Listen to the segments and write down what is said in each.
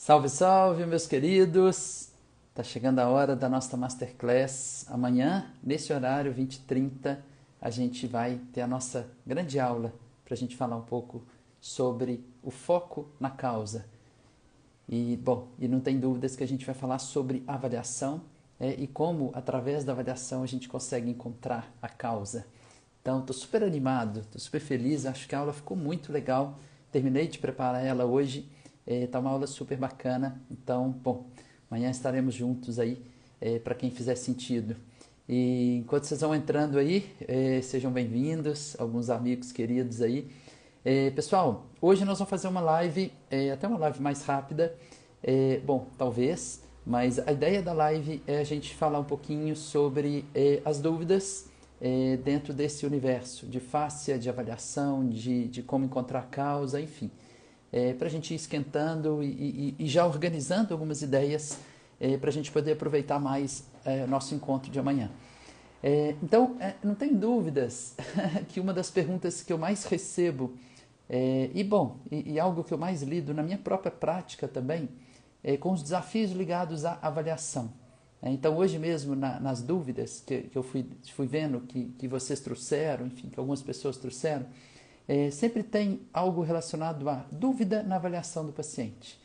Salve, salve, meus queridos! Tá chegando a hora da nossa Masterclass. Amanhã, nesse horário, 20h30, a gente vai ter a nossa grande aula para a gente falar um pouco sobre o foco na causa. E não tem dúvidas que a gente vai falar sobre avaliação e como, através da avaliação, a gente consegue encontrar a causa. Então, estou super animado, estou super feliz, acho que a aula ficou muito legal. Terminei de preparar ela hoje. Tá uma aula super bacana, então, bom, amanhã estaremos juntos aí, para quem fizer sentido. E enquanto vocês vão entrando aí, sejam bem-vindos, alguns amigos queridos aí. Pessoal, hoje nós vamos fazer uma live, até uma live mais rápida, bom, talvez, mas a ideia da live é a gente falar um pouquinho sobre as dúvidas dentro desse universo de fáscia, de avaliação, de como encontrar a causa, enfim. Para a gente ir esquentando e já organizando algumas ideias para a gente poder aproveitar mais nosso encontro de amanhã. Então, não tem dúvidas que uma das perguntas que eu mais recebo, e algo que eu mais lido na minha própria prática também, com os desafios ligados à avaliação. Então, hoje mesmo, nas dúvidas que eu fui vendo que vocês trouxeram, enfim, que algumas pessoas trouxeram, sempre tem algo relacionado à dúvida na avaliação do paciente.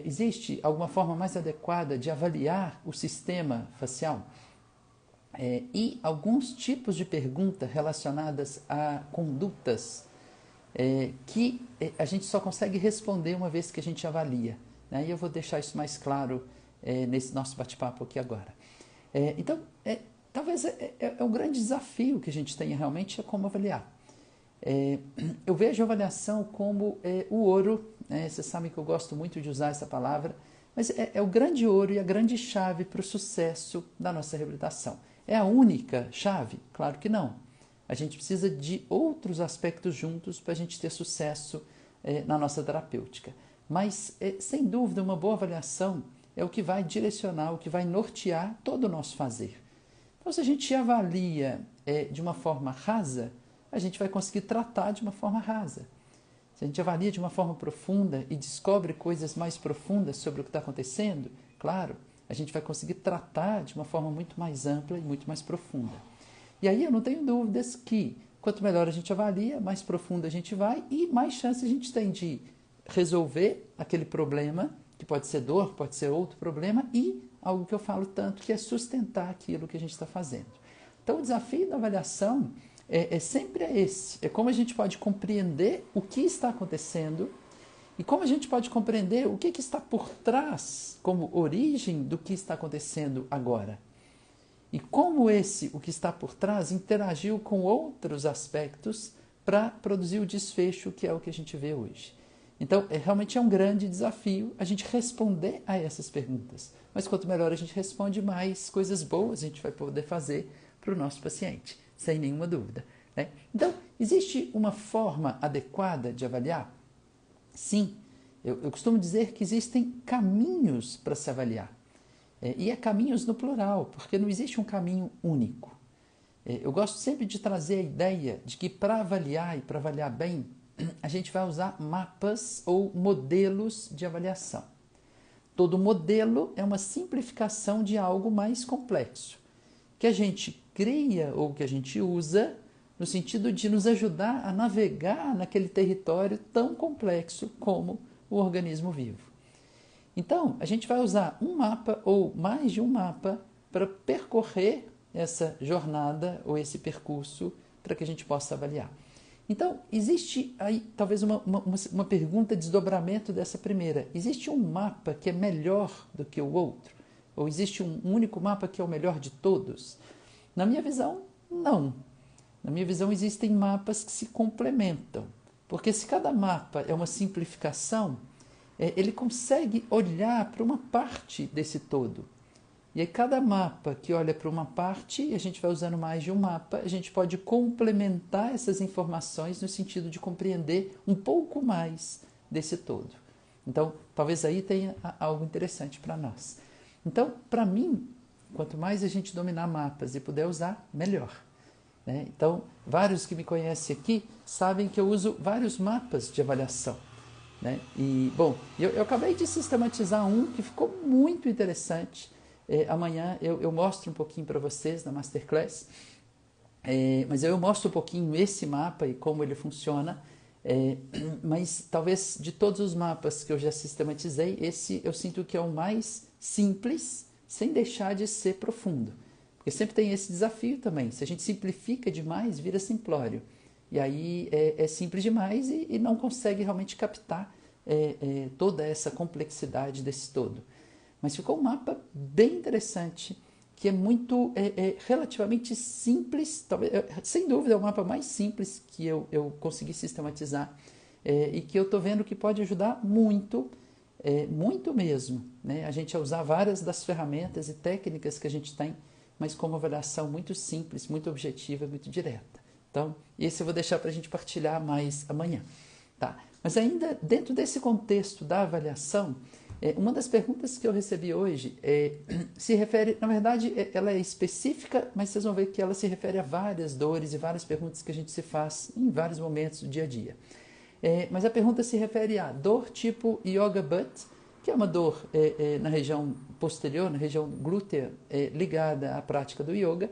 Existe alguma forma mais adequada de avaliar o sistema facial? E alguns tipos de perguntas relacionadas a condutas que a gente só consegue responder uma vez que a gente avalia. E eu vou deixar isso mais claro nesse nosso bate-papo aqui agora. Então, talvez o grande desafio que a gente tenha realmente é como avaliar. Eu vejo a avaliação como o ouro, vocês sabem que eu gosto muito de usar essa palavra, mas é o grande ouro e a grande chave para o sucesso da nossa reabilitação. É a única chave? Claro que não. A gente precisa de outros aspectos juntos para a gente ter sucesso na nossa terapêutica. Mas, sem dúvida, uma boa avaliação é o que vai direcionar, o que vai nortear todo o nosso fazer. Então, se a gente avalia de uma forma rasa, a gente vai conseguir tratar de uma forma rasa. Se a gente avalia de uma forma profunda e descobre coisas mais profundas sobre o que está acontecendo, claro, a gente vai conseguir tratar de uma forma muito mais ampla e muito mais profunda. E aí eu não tenho dúvidas que quanto melhor a gente avalia, mais profundo a gente vai e mais chance a gente tem de resolver aquele problema, que pode ser dor, pode ser outro problema, e algo que eu falo tanto, que é sustentar aquilo que a gente está fazendo. Então o desafio da avaliação sempre esse. É como a gente pode compreender o que está acontecendo e como a gente pode compreender o que está por trás como origem do que está acontecendo agora. E como o que está por trás, interagiu com outros aspectos para produzir o desfecho que é o que a gente vê hoje. Então, realmente é um grande desafio a gente responder a essas perguntas. Mas quanto melhor a gente responde, mais coisas boas a gente vai poder fazer para o nosso paciente, sem nenhuma dúvida. Então, existe uma forma adequada de avaliar? Sim, eu costumo dizer que existem caminhos para se avaliar. E é caminhos no plural, porque não existe um caminho único. Eu gosto sempre de trazer a ideia de que para avaliar e para avaliar bem, a gente vai usar mapas ou modelos de avaliação. Todo modelo é uma simplificação de algo mais complexo, que a gente cria ou que a gente usa no sentido de nos ajudar a navegar naquele território tão complexo como o organismo vivo. Então, a gente vai usar um mapa ou mais de um mapa para percorrer essa jornada ou esse percurso para que a gente possa avaliar. Então, existe aí talvez uma pergunta de desdobramento dessa primeira. Existe um mapa que é melhor do que o outro? Ou existe um único mapa que é o melhor de todos? Na minha visão, não. Na minha visão, existem mapas que se complementam. Porque se cada mapa é uma simplificação, ele consegue olhar para uma parte desse todo. E aí cada mapa que olha para uma parte, e a gente vai usando mais de um mapa, a gente pode complementar essas informações no sentido de compreender um pouco mais desse todo. Então, talvez aí tenha algo interessante para nós. Então, para mim, quanto mais a gente dominar mapas e puder usar, melhor. Então, vários que me conhecem aqui sabem que eu uso vários mapas de avaliação. né? E, bom, eu acabei de sistematizar um que ficou muito interessante. Amanhã eu mostro um pouquinho para vocês na Masterclass, mas eu mostro um pouquinho esse mapa e como ele funciona. Mas talvez de todos os mapas que eu já sistematizei, esse eu sinto que é o mais simples, sem deixar de ser profundo. Porque sempre tem esse desafio também. Se a gente simplifica demais, vira simplório. E aí é simples demais e não consegue realmente captar toda essa complexidade desse todo. Mas ficou um mapa bem interessante, que é muito relativamente simples, talvez, sem dúvida é o mapa mais simples que eu consegui sistematizar e que eu estou vendo que pode ajudar muito, muito mesmo, né? A gente a usar várias das ferramentas e técnicas que a gente tem, mas com uma avaliação muito simples, muito objetiva, muito direta. Então, esse eu vou deixar para a gente partilhar mais amanhã. Tá? Mas ainda dentro desse contexto da avaliação, uma das perguntas que eu recebi hoje se refere, na verdade, ela é específica, mas vocês vão ver que ela se refere a várias dores e várias perguntas que a gente se faz em vários momentos do dia a dia. Mas a pergunta se refere a dor tipo yoga butt, que é uma dor na região posterior, na região glútea, ligada à prática do yoga.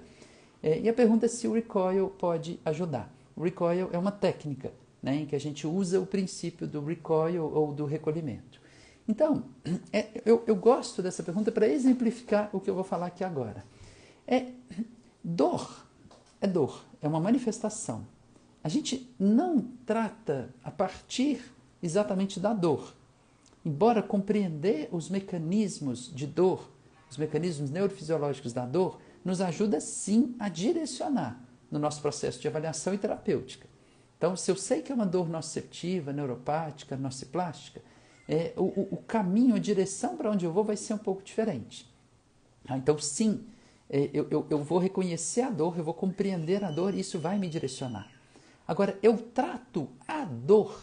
E a pergunta é se o recoil pode ajudar. O recoil é uma técnica, né, em que a gente usa o princípio do recoil ou do recolhimento. Então, eu gosto dessa pergunta para exemplificar o que eu vou falar aqui agora. Dor é dor, é uma manifestação. A gente não trata a partir exatamente da dor. Embora compreender os mecanismos de dor, os mecanismos neurofisiológicos da dor, nos ajuda sim a direcionar no nosso processo de avaliação e terapêutica. Então, se eu sei que é uma dor nociceptiva, neuropática, nociplástica, o caminho, a direção para onde eu vou vai ser um pouco diferente. Então, sim, eu vou reconhecer a dor, eu vou compreender a dor e isso vai me direcionar. Agora, eu trato a dor,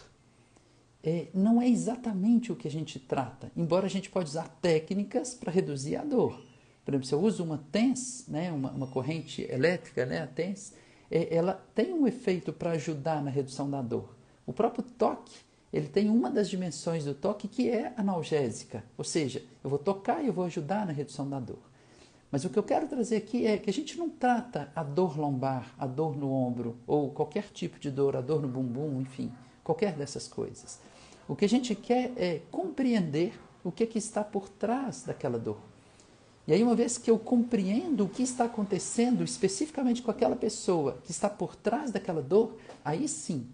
não é exatamente o que a gente trata, embora a gente pode usar técnicas para reduzir a dor. Por exemplo, se eu uso uma TENS, né, uma corrente elétrica, né, a TENS, ela tem um efeito para ajudar na redução da dor. O próprio toque, ele tem uma das dimensões do toque que é analgésica, ou seja, eu vou tocar e eu vou ajudar na redução da dor. Mas o que eu quero trazer aqui é que a gente não trata a dor lombar, a dor no ombro, ou qualquer tipo de dor, a dor no bumbum, enfim, qualquer dessas coisas. O que a gente quer é compreender o que está por trás daquela dor. E aí, uma vez que eu compreendo o que está acontecendo especificamente com aquela pessoa que está por trás daquela dor, aí sim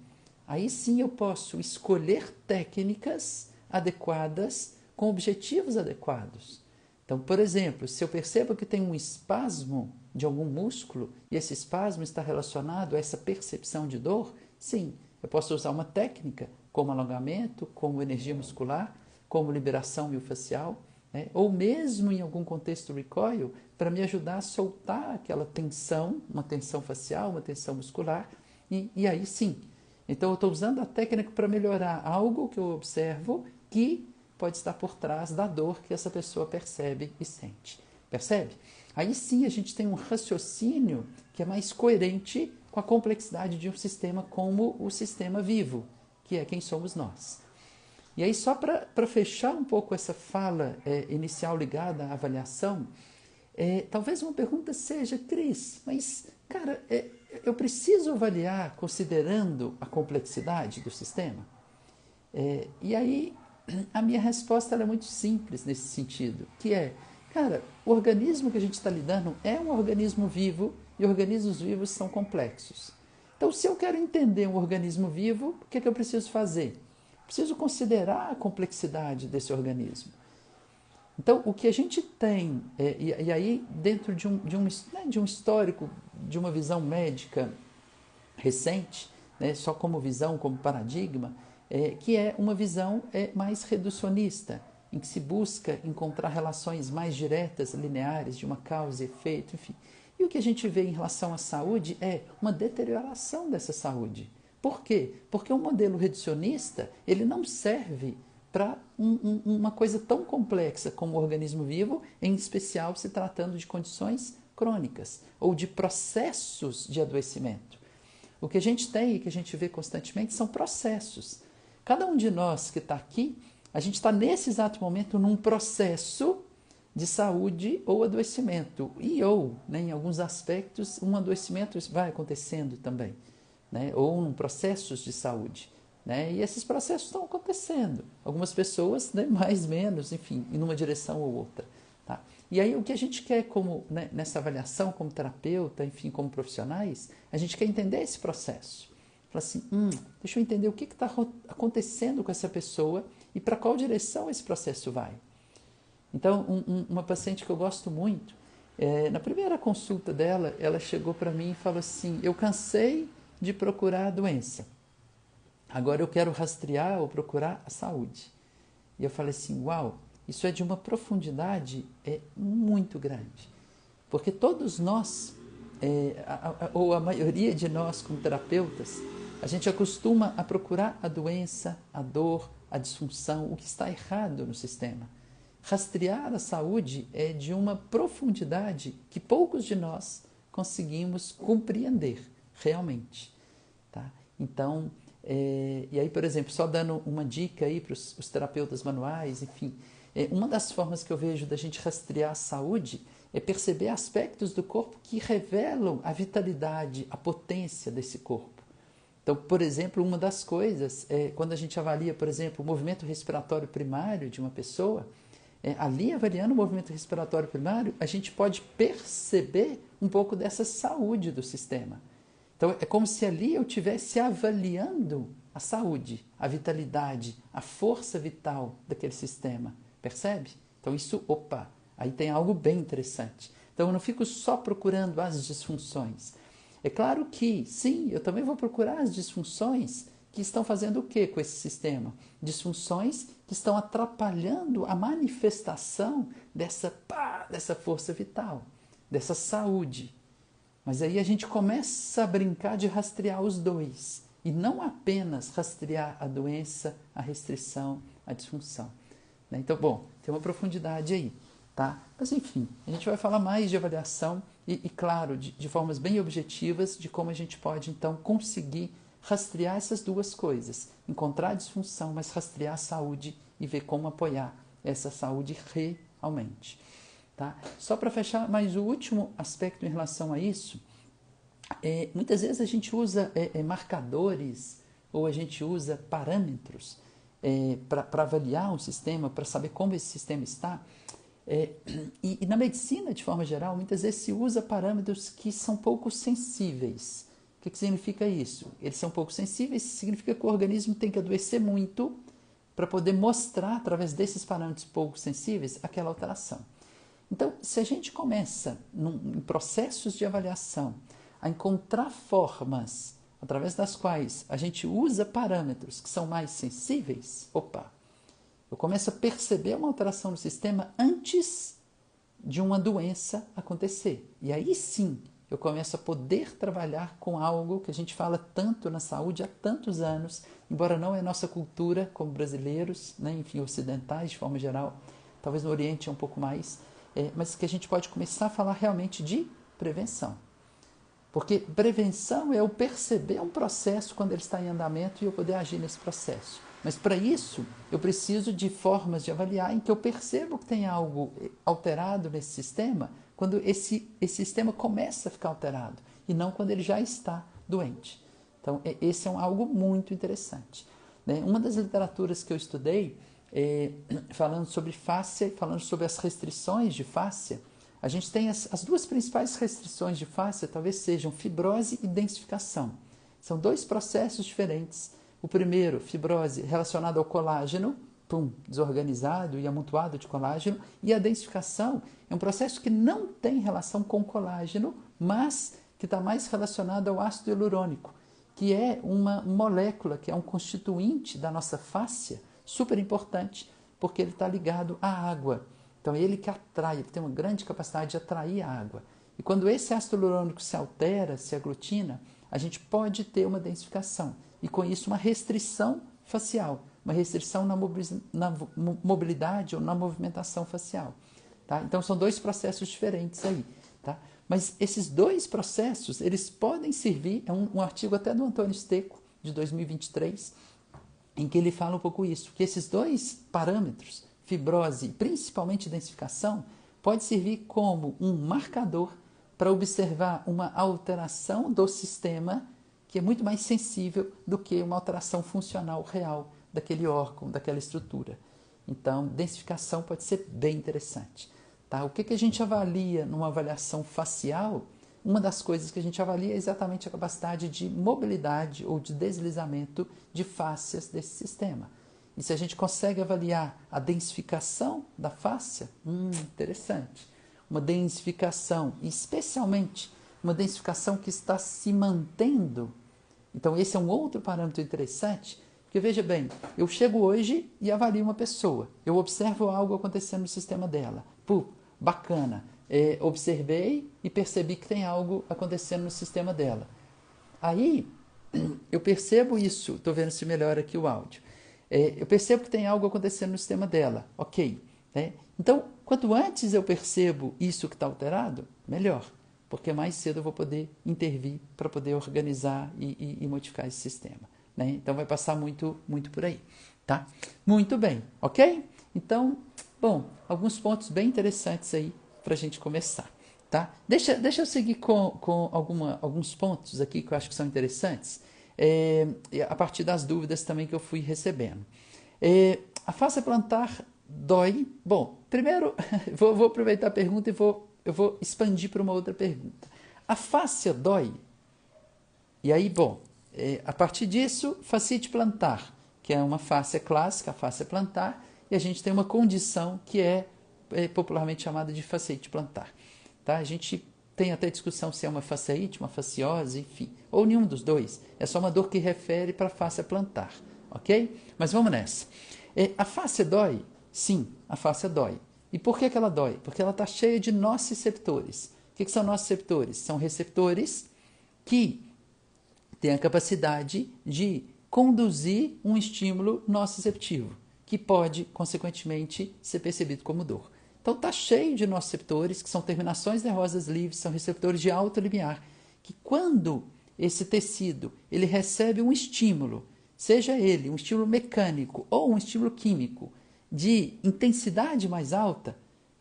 eu posso escolher técnicas adequadas com objetivos adequados. Então, por exemplo, se eu percebo que tem um espasmo de algum músculo e esse espasmo está relacionado a essa percepção de dor, sim, eu posso usar uma técnica como alongamento, como energia muscular, como liberação miofascial, ou mesmo em algum contexto recoil, para me ajudar a soltar aquela tensão, uma tensão facial, uma tensão muscular, e aí sim. Então eu estou usando a técnica para melhorar algo que eu observo que pode estar por trás da dor que essa pessoa percebe e sente. Percebe? Aí sim a gente tem um raciocínio que é mais coerente com a complexidade de um sistema como o sistema vivo, que é quem somos nós. E aí, só para fechar um pouco essa fala inicial ligada à avaliação, talvez uma pergunta seja, Cris, mas, cara, eu preciso avaliar considerando a complexidade do sistema? E aí, a minha resposta é muito simples nesse sentido, que é, cara, o organismo que a gente está lidando é um organismo vivo e organismos vivos são complexos. Então, se eu quero entender um organismo vivo, o que eu preciso fazer? Preciso considerar a complexidade desse organismo. Então, o que a gente tem, e aí dentro de um histórico, de uma visão médica recente, né, só como visão, como paradigma, que é uma visão mais reducionista, em que se busca encontrar relações mais diretas, lineares, de uma causa e efeito, enfim. E o que a gente vê em relação à saúde é uma deterioração dessa saúde. Por quê? Porque o modelo reducionista ele não serve para uma coisa tão complexa como o organismo vivo, em especial se tratando de condições crônicas ou de processos de adoecimento. O que a gente tem e que a gente vê constantemente são processos. cada um de nós que está aqui, a gente está nesse exato momento num processo de saúde ou adoecimento. Né, em alguns aspectos, um adoecimento vai acontecendo também, né, ou num processos de saúde. Né, e esses processos estão acontecendo. Algumas pessoas, né, mais, menos, enfim, em uma direção ou outra. Tá? E aí o que a gente quer como, né, nessa avaliação como terapeuta, enfim, como profissionais, a gente quer entender esse processo. Fala assim, deixa eu entender o que está acontecendo com essa pessoa e para qual direção esse processo vai. Então, uma paciente que eu gosto muito, na primeira consulta dela, ela chegou para mim e falou assim, eu cansei de procurar a doença, agora eu quero rastrear ou procurar a saúde. E eu falei assim, uau, isso é de uma profundidade muito grande, porque todos nós, ou a maioria de nós como terapeutas, a gente acostuma a procurar a doença, a dor, a disfunção, o que está errado no sistema. Rastrear a saúde é de uma profundidade que poucos de nós conseguimos compreender realmente. Tá? Então, e aí, por exemplo, só dando uma dica aí para os terapeutas manuais, enfim, uma das formas que eu vejo da gente rastrear a saúde é perceber aspectos do corpo que revelam a vitalidade, a potência desse corpo. Então, por exemplo, uma das coisas é quando a gente avalia, por exemplo, o movimento respiratório primário de uma pessoa, ali avaliando o movimento respiratório primário, a gente pode perceber um pouco dessa saúde do sistema. Então, é como se ali eu estivesse avaliando a saúde, a vitalidade, a força vital daquele sistema. Percebe? Então, isso, aí tem algo bem interessante. Então, eu não fico só procurando as disfunções. É claro que, sim, eu também vou procurar as disfunções que estão fazendo o que com esse sistema? Disfunções que estão atrapalhando a manifestação dessa força vital, dessa saúde. Mas aí a gente começa a brincar de rastrear os dois, e não apenas rastrear a doença, a restrição, a disfunção. Então, bom, tem uma profundidade aí. Tá? Mas enfim, a gente vai falar mais de avaliação e claro, de formas bem objetivas de como a gente pode então conseguir rastrear essas duas coisas, encontrar a disfunção, mas rastrear a saúde e ver como apoiar essa saúde realmente. Tá? Só para fechar, mais o último aspecto em relação a isso, muitas vezes a gente usa marcadores ou a gente usa parâmetros para avaliar um sistema, para saber como esse sistema está. E na medicina, de forma geral, muitas vezes se usa parâmetros que são pouco sensíveis. O que significa isso? Eles são pouco sensíveis, significa que o organismo tem que adoecer muito para poder mostrar, através desses parâmetros pouco sensíveis, aquela alteração. Então, se a gente começa em processos de avaliação a encontrar formas através das quais a gente usa parâmetros que são mais sensíveis, eu começo a perceber uma alteração no sistema antes de uma doença acontecer. E aí sim, eu começo a poder trabalhar com algo que a gente fala tanto na saúde há tantos anos, embora não é nossa cultura como brasileiros, né, enfim, ocidentais de forma geral, talvez no Oriente é um pouco mais, mas que a gente pode começar a falar realmente de prevenção. Porque prevenção é eu perceber um processo quando ele está em andamento e eu poder agir nesse processo. Mas para isso, eu preciso de formas de avaliar em que eu percebo que tem algo alterado nesse sistema quando esse sistema começa a ficar alterado e não quando ele já está doente. Então, esse é algo muito interessante. Né? Uma das literaturas que eu estudei, falando sobre fáscia, falando sobre as restrições de fáscia, a gente tem as duas principais restrições de fáscia, talvez sejam fibrose e densificação. São dois processos diferentes. O primeiro, fibrose, relacionado ao colágeno, desorganizado e amontoado de colágeno, e a densificação é um processo que não tem relação com colágeno, mas que está mais relacionado ao ácido hialurônico, que é uma molécula, que é um constituinte da nossa fáscia, super importante, porque ele está ligado à água. Então, é ele que atrai, ele tem uma grande capacidade de atrair a água. E quando esse ácido hialurônico se altera, se aglutina, a gente pode ter uma densificação. E com isso, uma restrição facial, uma restrição na mobilidade ou na movimentação facial. Tá? Então, são dois processos diferentes aí. Tá? Mas esses dois processos, eles podem servir, é um artigo até do Antônio Stecco, de 2023, em que ele fala um pouco isso, que esses dois parâmetros, fibrose e principalmente densificação, pode servir como um marcador para observar uma alteração do sistema que é muito mais sensível do que uma alteração funcional real daquele órgão, daquela estrutura. Então, densificação pode ser bem interessante. Tá? O que a gente avalia numa avaliação facial? Uma das coisas que a gente avalia é exatamente a capacidade de mobilidade ou de deslizamento de fáscias desse sistema. E se a gente consegue avaliar a densificação da fáscia, interessante. Uma densificação, especialmente uma densificação que está se mantendo. Então esse é um outro parâmetro interessante, porque veja bem, eu chego hoje e avalio uma pessoa, eu observo algo acontecendo no sistema dela. Bacana, observei e percebi que tem algo acontecendo no sistema dela. Aí eu percebo isso, estou vendo se melhora aqui o áudio. Eu percebo que tem algo acontecendo no sistema dela, ok. Então, quanto antes eu percebo isso que está alterado, melhor, porque mais cedo eu vou poder intervir para poder organizar e modificar esse sistema. Então, vai passar muito por aí. Tá? Muito bem, ok? Então, bom, alguns pontos bem interessantes aí para a gente começar. Tá? Deixa eu seguir com alguns pontos aqui que eu acho que são interessantes, a partir das dúvidas também que eu fui recebendo. A face plantar dói? Bom, primeiro vou aproveitar a pergunta e eu vou expandir para uma outra pergunta. A fáscia dói? E aí, bom, a partir disso, fascite plantar, que é uma fáscia clássica, a fáscia plantar, e a gente tem uma condição que é popularmente chamada de fascite plantar. Tá? A gente tem até discussão se é uma fasciite, uma fasciose, enfim, ou nenhum dos dois. É só uma dor que refere para a fáscia plantar, ok? Mas vamos nessa. A fáscia dói? Sim, a fáscia dói. E por que ela dói? Porque ela está cheia de nociceptores. O que são nociceptores? São receptores que têm a capacidade de conduzir um estímulo nociceptivo, que pode, consequentemente, ser percebido como dor. Então está cheio de nociceptores, que são terminações nervosas livres, são receptores de alto limiar, que quando esse tecido ele recebe um estímulo, seja ele um estímulo mecânico ou um estímulo químico, de intensidade mais alta,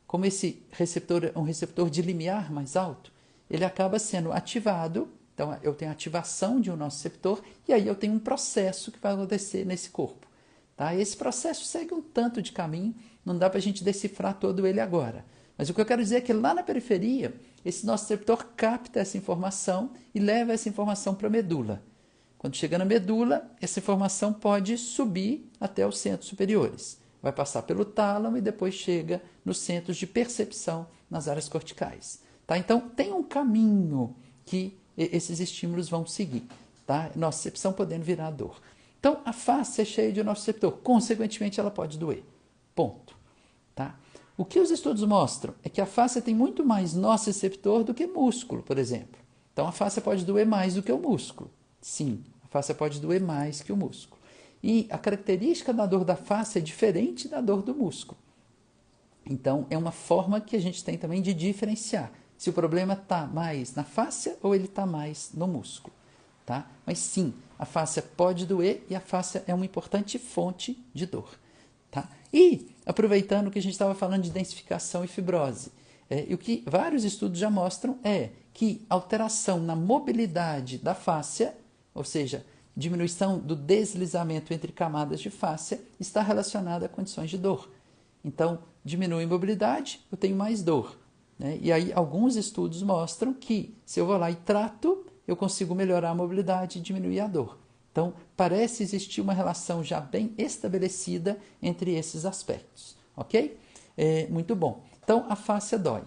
como esse receptor é um receptor de limiar mais alto, ele acaba sendo ativado. Então eu tenho ativação de um nociceptor e aí eu tenho um processo que vai acontecer nesse corpo. Tá? Esse processo segue um tanto de caminho, não dá para a gente decifrar todo ele agora. Mas o que eu quero dizer é que lá na periferia, esse nociceptor capta essa informação e leva essa informação para a medula. Quando chega na medula, essa informação pode subir até os centros superiores. Vai passar pelo tálamo e depois chega nos centros de percepção nas áreas corticais. Tá? Então, tem um caminho que esses estímulos vão seguir. Tá? Nocicepção podendo virar dor. Então, a face é cheia de nociceptor. Consequentemente, ela pode doer. Ponto. Tá? O que os estudos mostram é que a face tem muito mais nociceptor do que músculo, por exemplo. Então, a face pode doer mais do que o músculo. Sim, a face pode doer mais que o músculo. E a característica da dor da face é diferente da dor do músculo. Então, é uma forma que a gente tem também de diferenciar se o problema está mais na fáscia ou ele está mais no músculo. Tá? Mas sim, a fáscia pode doer e a fáscia é uma importante fonte de dor. Tá? E, aproveitando que a gente estava falando de densificação e fibrose, e o que vários estudos já mostram é que alteração na mobilidade da fáscia, ou seja, diminuição do deslizamento entre camadas de fáscia, está relacionada a condições de dor. Então, diminui a mobilidade, eu tenho mais dor. Né? E aí, alguns estudos mostram que, se eu vou lá e trato, eu consigo melhorar a mobilidade e diminuir a dor. Então, parece existir uma relação já bem estabelecida entre esses aspectos. Ok? Muito bom. Então, a fáscia dói.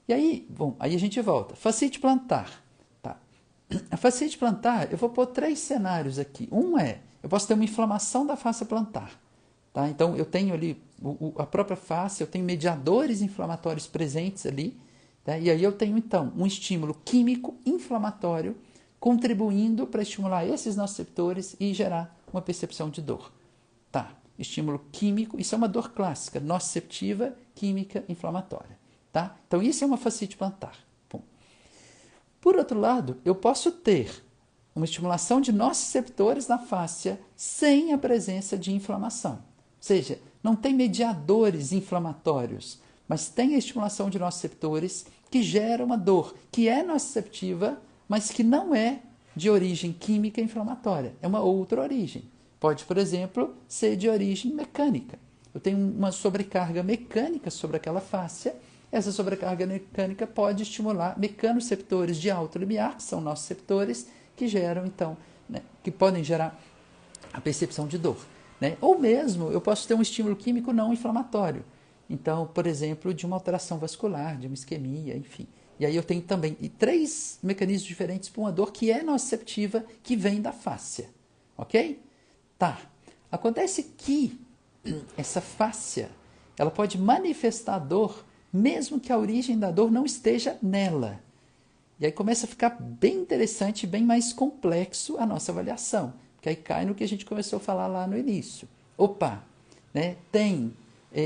E aí, bom, aí a gente volta. Fascite plantar. A fascite plantar, eu vou pôr 3 cenários aqui. Um eu posso ter uma inflamação da face plantar. Tá? Então, eu tenho ali a própria face, eu tenho mediadores inflamatórios presentes ali. Tá? E aí eu tenho, então, um estímulo químico inflamatório contribuindo para estimular esses nociceptores e gerar uma percepção de dor. Tá? Estímulo químico, isso é uma dor clássica, nociceptiva, química, inflamatória. Tá? Então, isso é uma fascite plantar. Por outro lado, eu posso ter uma estimulação de nociceptores na fáscia sem a presença de inflamação. Ou seja, não tem mediadores inflamatórios, mas tem a estimulação de nociceptores que gera uma dor que é nociceptiva, mas que não é de origem química inflamatória, é uma outra origem. Pode, por exemplo, ser de origem mecânica. Eu tenho uma sobrecarga mecânica sobre aquela fáscia. Essa sobrecarga mecânica pode estimular mecanoceptores de alto limiar, que são nociceptores, que geram, então, né, que podem gerar a percepção de dor. Né? Ou mesmo, eu posso ter um estímulo químico não inflamatório. Então, por exemplo, de uma alteração vascular, de uma isquemia, enfim. E aí eu tenho também 3 mecanismos diferentes para uma dor que é nociceptiva, que vem da fáscia. Ok? Tá. Acontece que essa fáscia, ela pode manifestar dor, mesmo que a origem da dor não esteja nela. E aí começa a ficar bem interessante, bem mais complexo a nossa avaliação. Porque aí cai no que a gente começou a falar lá no início. Opa, né, tem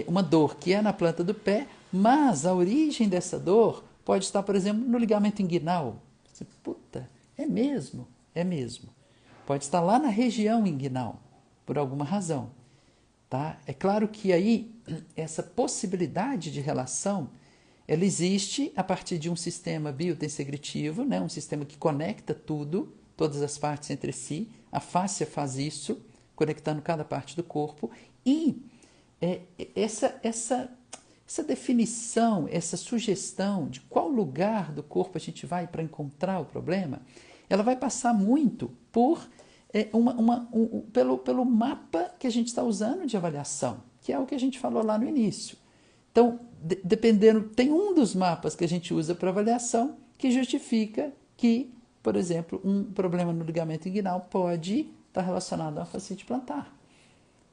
uma dor que é na planta do pé, mas a origem dessa dor pode estar, por exemplo, no ligamento inguinal. Puta, é mesmo? É mesmo. Pode estar lá na região inguinal, por alguma razão. Tá? É claro que aí essa possibilidade de relação, ela existe a partir de um sistema biotensegritivo, né? Um sistema que conecta tudo, todas as partes entre si. A fáscia faz isso, conectando cada parte do corpo. E essa definição, essa sugestão de qual lugar do corpo a gente vai para encontrar o problema, ela vai passar muito por pelo mapa que a gente está usando de avaliação, que é o que a gente falou lá no início. Então, dependendo, tem um dos mapas que a gente usa para avaliação que justifica que, por exemplo, um problema no ligamento inguinal pode estar relacionado a uma fascite plantar.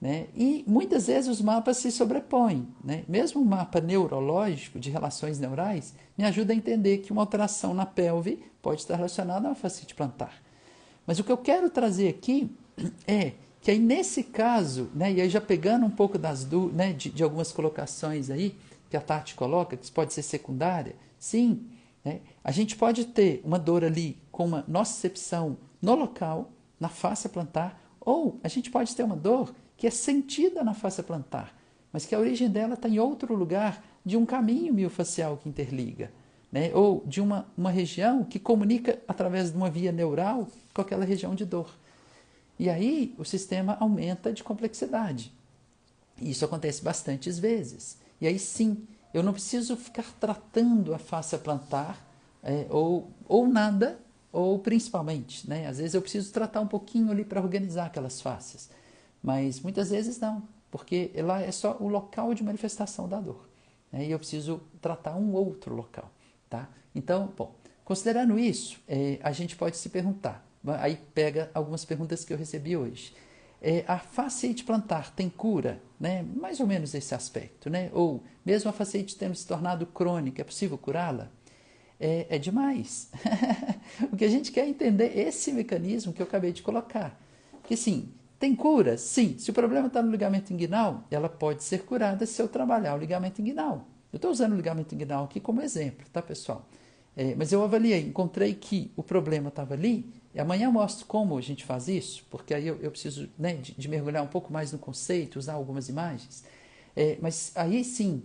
Né? E muitas vezes os mapas se sobrepõem. Né? Mesmo o mapa neurológico de relações neurais me ajuda a entender que uma alteração na pelve pode estar relacionada a uma fascite plantar. Mas o que eu quero trazer aqui é que aí nesse caso, né, e aí já pegando um pouco de algumas colocações aí que a Tati coloca, que pode ser secundária, sim, né, a gente pode ter uma dor ali com uma nocicepção no local, na fáscia plantar, ou a gente pode ter uma dor que é sentida na fáscia plantar, mas que a origem dela está em outro lugar de um caminho miofascial que interliga. Né? Ou de uma região que comunica através de uma via neural com aquela região de dor. E aí o sistema aumenta de complexidade. E isso acontece bastantes vezes. E aí sim, eu não preciso ficar tratando a fáscia plantar, ou nada, ou principalmente. Né? Às vezes eu preciso tratar um pouquinho ali para organizar aquelas fáscias. Mas muitas vezes não, porque lá é só o local de manifestação da dor. Né? E eu preciso tratar um outro local. Tá? Então, bom, considerando isso, a gente pode se perguntar, aí pega algumas perguntas que eu recebi hoje. A fasciite plantar tem cura? Né? Mais ou menos esse aspecto. Né? Ou mesmo a fasciite tendo se tornado crônica, é possível curá-la? É demais. O que a gente quer é entender esse mecanismo que eu acabei de colocar. Porque sim, tem cura? Sim. Se o problema está no ligamento inguinal, ela pode ser curada se eu trabalhar o ligamento inguinal. Eu estou usando o ligamento inguinal aqui como exemplo, tá, pessoal? Mas eu avaliei, encontrei que o problema estava ali, e amanhã eu mostro como a gente faz isso, porque aí eu preciso, né, de mergulhar um pouco mais no conceito, usar algumas imagens. Mas aí sim,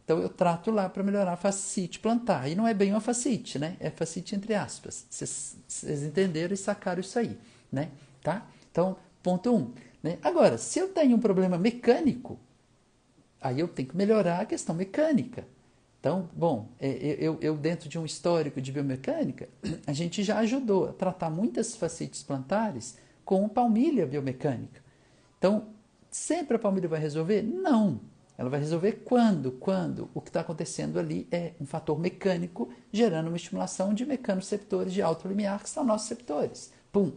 então eu trato lá para melhorar a fascite plantar. E não é bem uma fascite, né? É fascite entre aspas. Vocês entenderam e sacaram isso aí, né? Tá? Então, ponto 1. Né? Agora, se eu tenho um problema mecânico, aí eu tenho que melhorar a questão mecânica. Então, bom, eu dentro de um histórico de biomecânica, a gente já ajudou a tratar muitas fascites plantares com palmilha biomecânica. Então, sempre a palmilha vai resolver? Não. Ela vai resolver quando o que está acontecendo ali é um fator mecânico gerando uma estimulação de mecanoceptores de alto limiar, que são nossos receptores. Pum.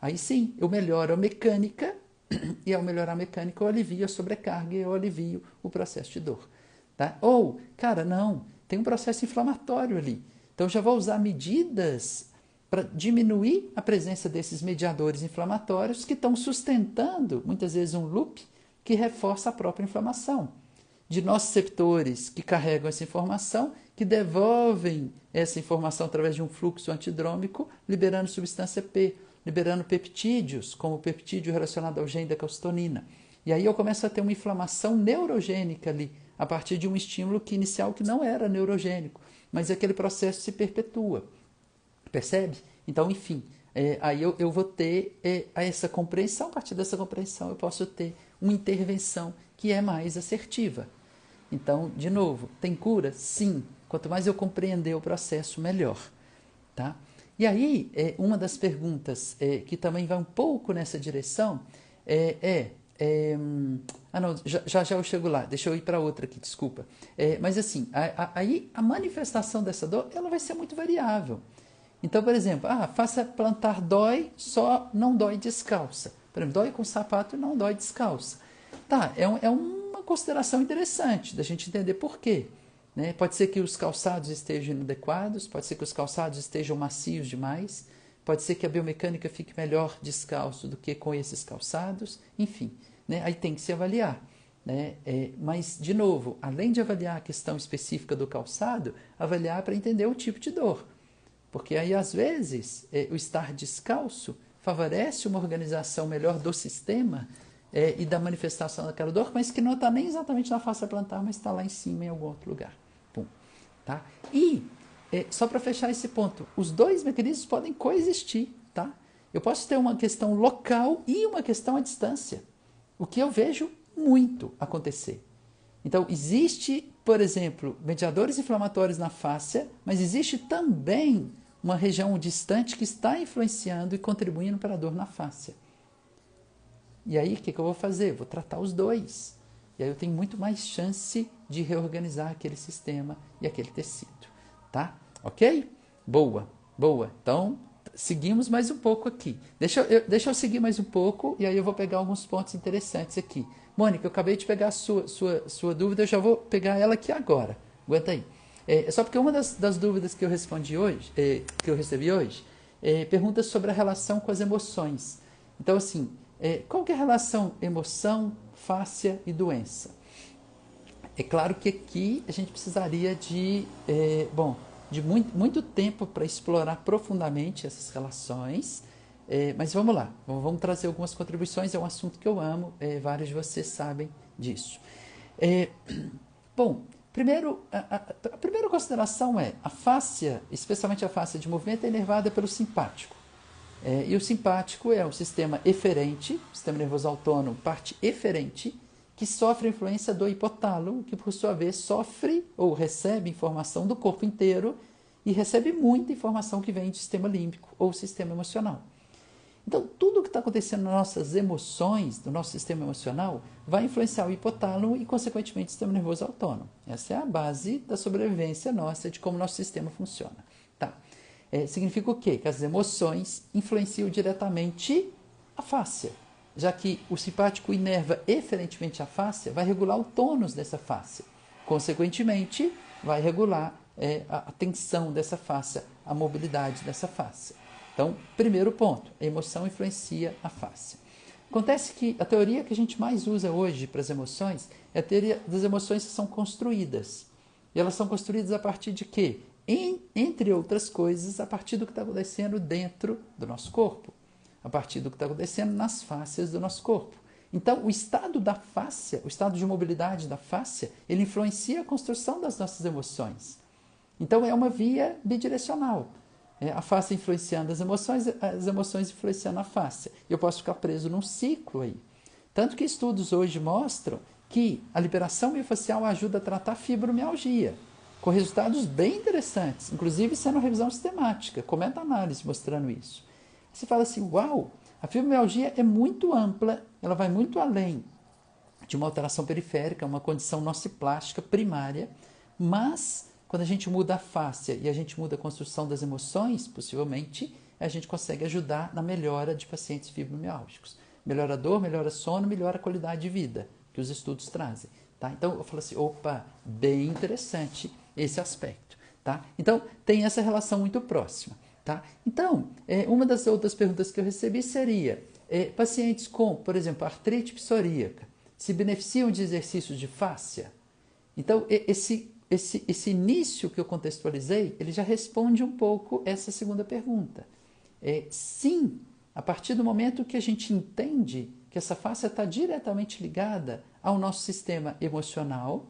Aí sim, eu melhoro a mecânica e ao melhorar a mecânica eu alivio a sobrecarga e eu alivio o processo de dor. Tá? Ou, cara, não, tem um processo inflamatório ali. Então eu já vou usar medidas para diminuir a presença desses mediadores inflamatórios que estão sustentando, muitas vezes, um loop que reforça a própria inflamação. De nociceptores que carregam essa informação, que devolvem essa informação através de um fluxo antidrômico, liberando substância P. liberando peptídeos, como o peptídeo relacionado ao gene da calcitonina. E aí eu começo a ter uma inflamação neurogênica ali, a partir de um estímulo inicial que não era neurogênico, mas aquele processo se perpetua. Percebe? Então, enfim, aí eu vou ter essa compreensão, a partir dessa compreensão eu posso ter uma intervenção que é mais assertiva. Então, de novo, tem cura? Sim. Quanto mais eu compreender o processo, melhor. Tá? E aí, uma das perguntas que também vai um pouco nessa direção não, já eu chego lá, deixa eu ir para outra aqui, desculpa. Mas assim, aí a manifestação dessa dor, ela vai ser muito variável. Então, por exemplo, faça plantar dói, só não dói descalça. Por exemplo, dói com sapato e não dói descalça. Tá, é uma consideração interessante da gente entender por quê. Né? Pode ser que os calçados estejam inadequados, pode ser que os calçados estejam macios demais, pode ser que a biomecânica fique melhor descalço do que com esses calçados, enfim, né? Aí tem que se avaliar. Né? Mas, de novo, além de avaliar a questão específica do calçado, avaliar para entender o tipo de dor. Porque aí, às vezes, o estar descalço favorece uma organização melhor do sistema e da manifestação daquela dor, mas que não está nem exatamente na face plantar, mas está lá em cima em algum outro lugar. Pum. Tá? E, só para fechar esse ponto, os dois mecanismos podem coexistir. Tá? Eu posso ter uma questão local e uma questão à distância, o que eu vejo muito acontecer. Então, existe, por exemplo, mediadores inflamatórios na fáscia, mas existe também uma região distante que está influenciando e contribuindo para a dor na fáscia. E aí, o que eu vou fazer? Vou tratar os dois. E aí eu tenho muito mais chance de reorganizar aquele sistema e aquele tecido. Tá? Ok? Boa, boa. Então, seguimos mais um pouco aqui. Deixa eu seguir mais um pouco e aí eu vou pegar alguns pontos interessantes aqui. Mônica, eu acabei de pegar a sua dúvida, eu já vou pegar ela aqui agora. Aguenta aí. Só porque uma das dúvidas que eu respondi hoje, que eu recebi hoje, pergunta sobre a relação com as emoções. Então, assim, qual que é a relação emoção, fáscia e doença? É claro que aqui a gente precisaria de muito tempo para explorar profundamente essas relações, mas vamos lá, vamos trazer algumas contribuições, é um assunto que eu amo, vários de vocês sabem disso. Bom, primeiro, a primeira consideração é a fáscia, especialmente a fáscia de movimento, é inervada pelo simpático. E o simpático é o sistema eferente, sistema nervoso autônomo, parte eferente, que sofre a influência do hipotálamo, que por sua vez sofre ou recebe informação do corpo inteiro e recebe muita informação que vem do sistema límbico ou sistema emocional. Então, tudo o que está acontecendo nas nossas emoções, no nosso sistema emocional, vai influenciar o hipotálamo e, consequentemente, o sistema nervoso autônomo. Essa é a base da sobrevivência nossa, de como o nosso sistema funciona. Tá? Significa o quê? Que as emoções influenciam diretamente a fáscia, já que o simpático inerva eferentemente a fáscia, vai regular o tônus dessa fáscia. Consequentemente, vai regular a tensão dessa fáscia, a mobilidade dessa fáscia. Então, primeiro ponto, a emoção influencia a fáscia. Acontece que a teoria que a gente mais usa hoje para as emoções é a teoria das emoções que são construídas. E elas são construídas a partir de quê? Entre outras coisas, a partir do que está acontecendo dentro do nosso corpo, a partir do que está acontecendo nas fáscias do nosso corpo. Então, o estado da fáscia, o estado de mobilidade da fáscia, ele influencia a construção das nossas emoções. Então, é uma via bidirecional. A fáscia influenciando as emoções influenciando a fáscia. Eu posso ficar preso num ciclo aí. Tanto que estudos hoje mostram que a liberação miofascial ajuda a tratar fibromialgia, com resultados bem interessantes, inclusive sendo uma revisão sistemática, com meta-análise mostrando isso. Você fala assim, uau, a fibromialgia é muito ampla, ela vai muito além de uma alteração periférica, uma condição nociplástica primária, mas quando a gente muda a fáscia e a gente muda a construção das emoções, possivelmente, a gente consegue ajudar na melhora de pacientes fibromialgicos. Melhora a dor, melhora o sono, melhora a qualidade de vida, que os estudos trazem. Tá? Então, eu falo assim, opa, bem interessante esse aspecto. Tá? Então, tem essa relação muito próxima. Tá? Então, uma das outras perguntas que eu recebi seria, pacientes com, por exemplo, artrite psoríaca, se beneficiam de exercícios de fáscia? Então, esse início que eu contextualizei, ele já responde um pouco essa segunda pergunta. Sim, A partir do momento que a gente entende que essa fáscia está diretamente ligada ao nosso sistema emocional,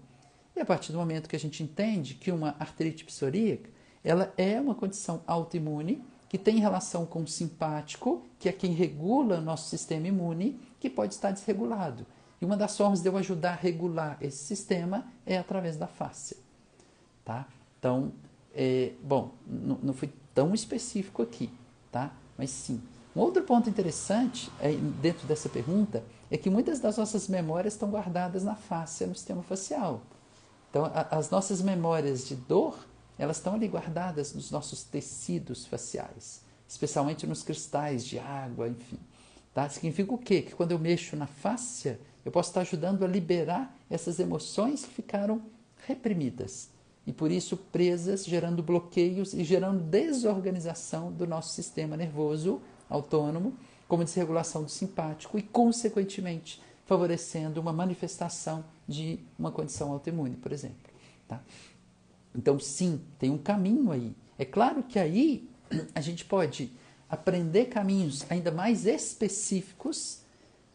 e a partir do momento que a gente entende que uma artrite psoríaca ela é uma condição autoimune que tem relação com o simpático, que é quem regula o nosso sistema imune, que pode estar desregulado. E uma das formas de eu ajudar a regular esse sistema é através da fáscia. Tá? Então, não fui tão específico aqui, tá? Mas sim. Um outro ponto interessante dentro dessa pergunta é que muitas das nossas memórias estão guardadas na fáscia, no sistema facial. Então, as nossas memórias de dor, elas estão ali guardadas nos nossos tecidos faciais, especialmente nos cristais de água, enfim. Tá? Significa o quê? Que quando eu mexo na fáscia, eu posso estar ajudando a liberar essas emoções que ficaram reprimidas e por isso presas, gerando bloqueios e gerando desorganização do nosso sistema nervoso autônomo, como desregulação do simpático e, consequentemente, favorecendo uma manifestação de uma condição autoimune, por exemplo. Tá? Então, sim, tem um caminho aí. É claro que aí a gente pode aprender caminhos ainda mais específicos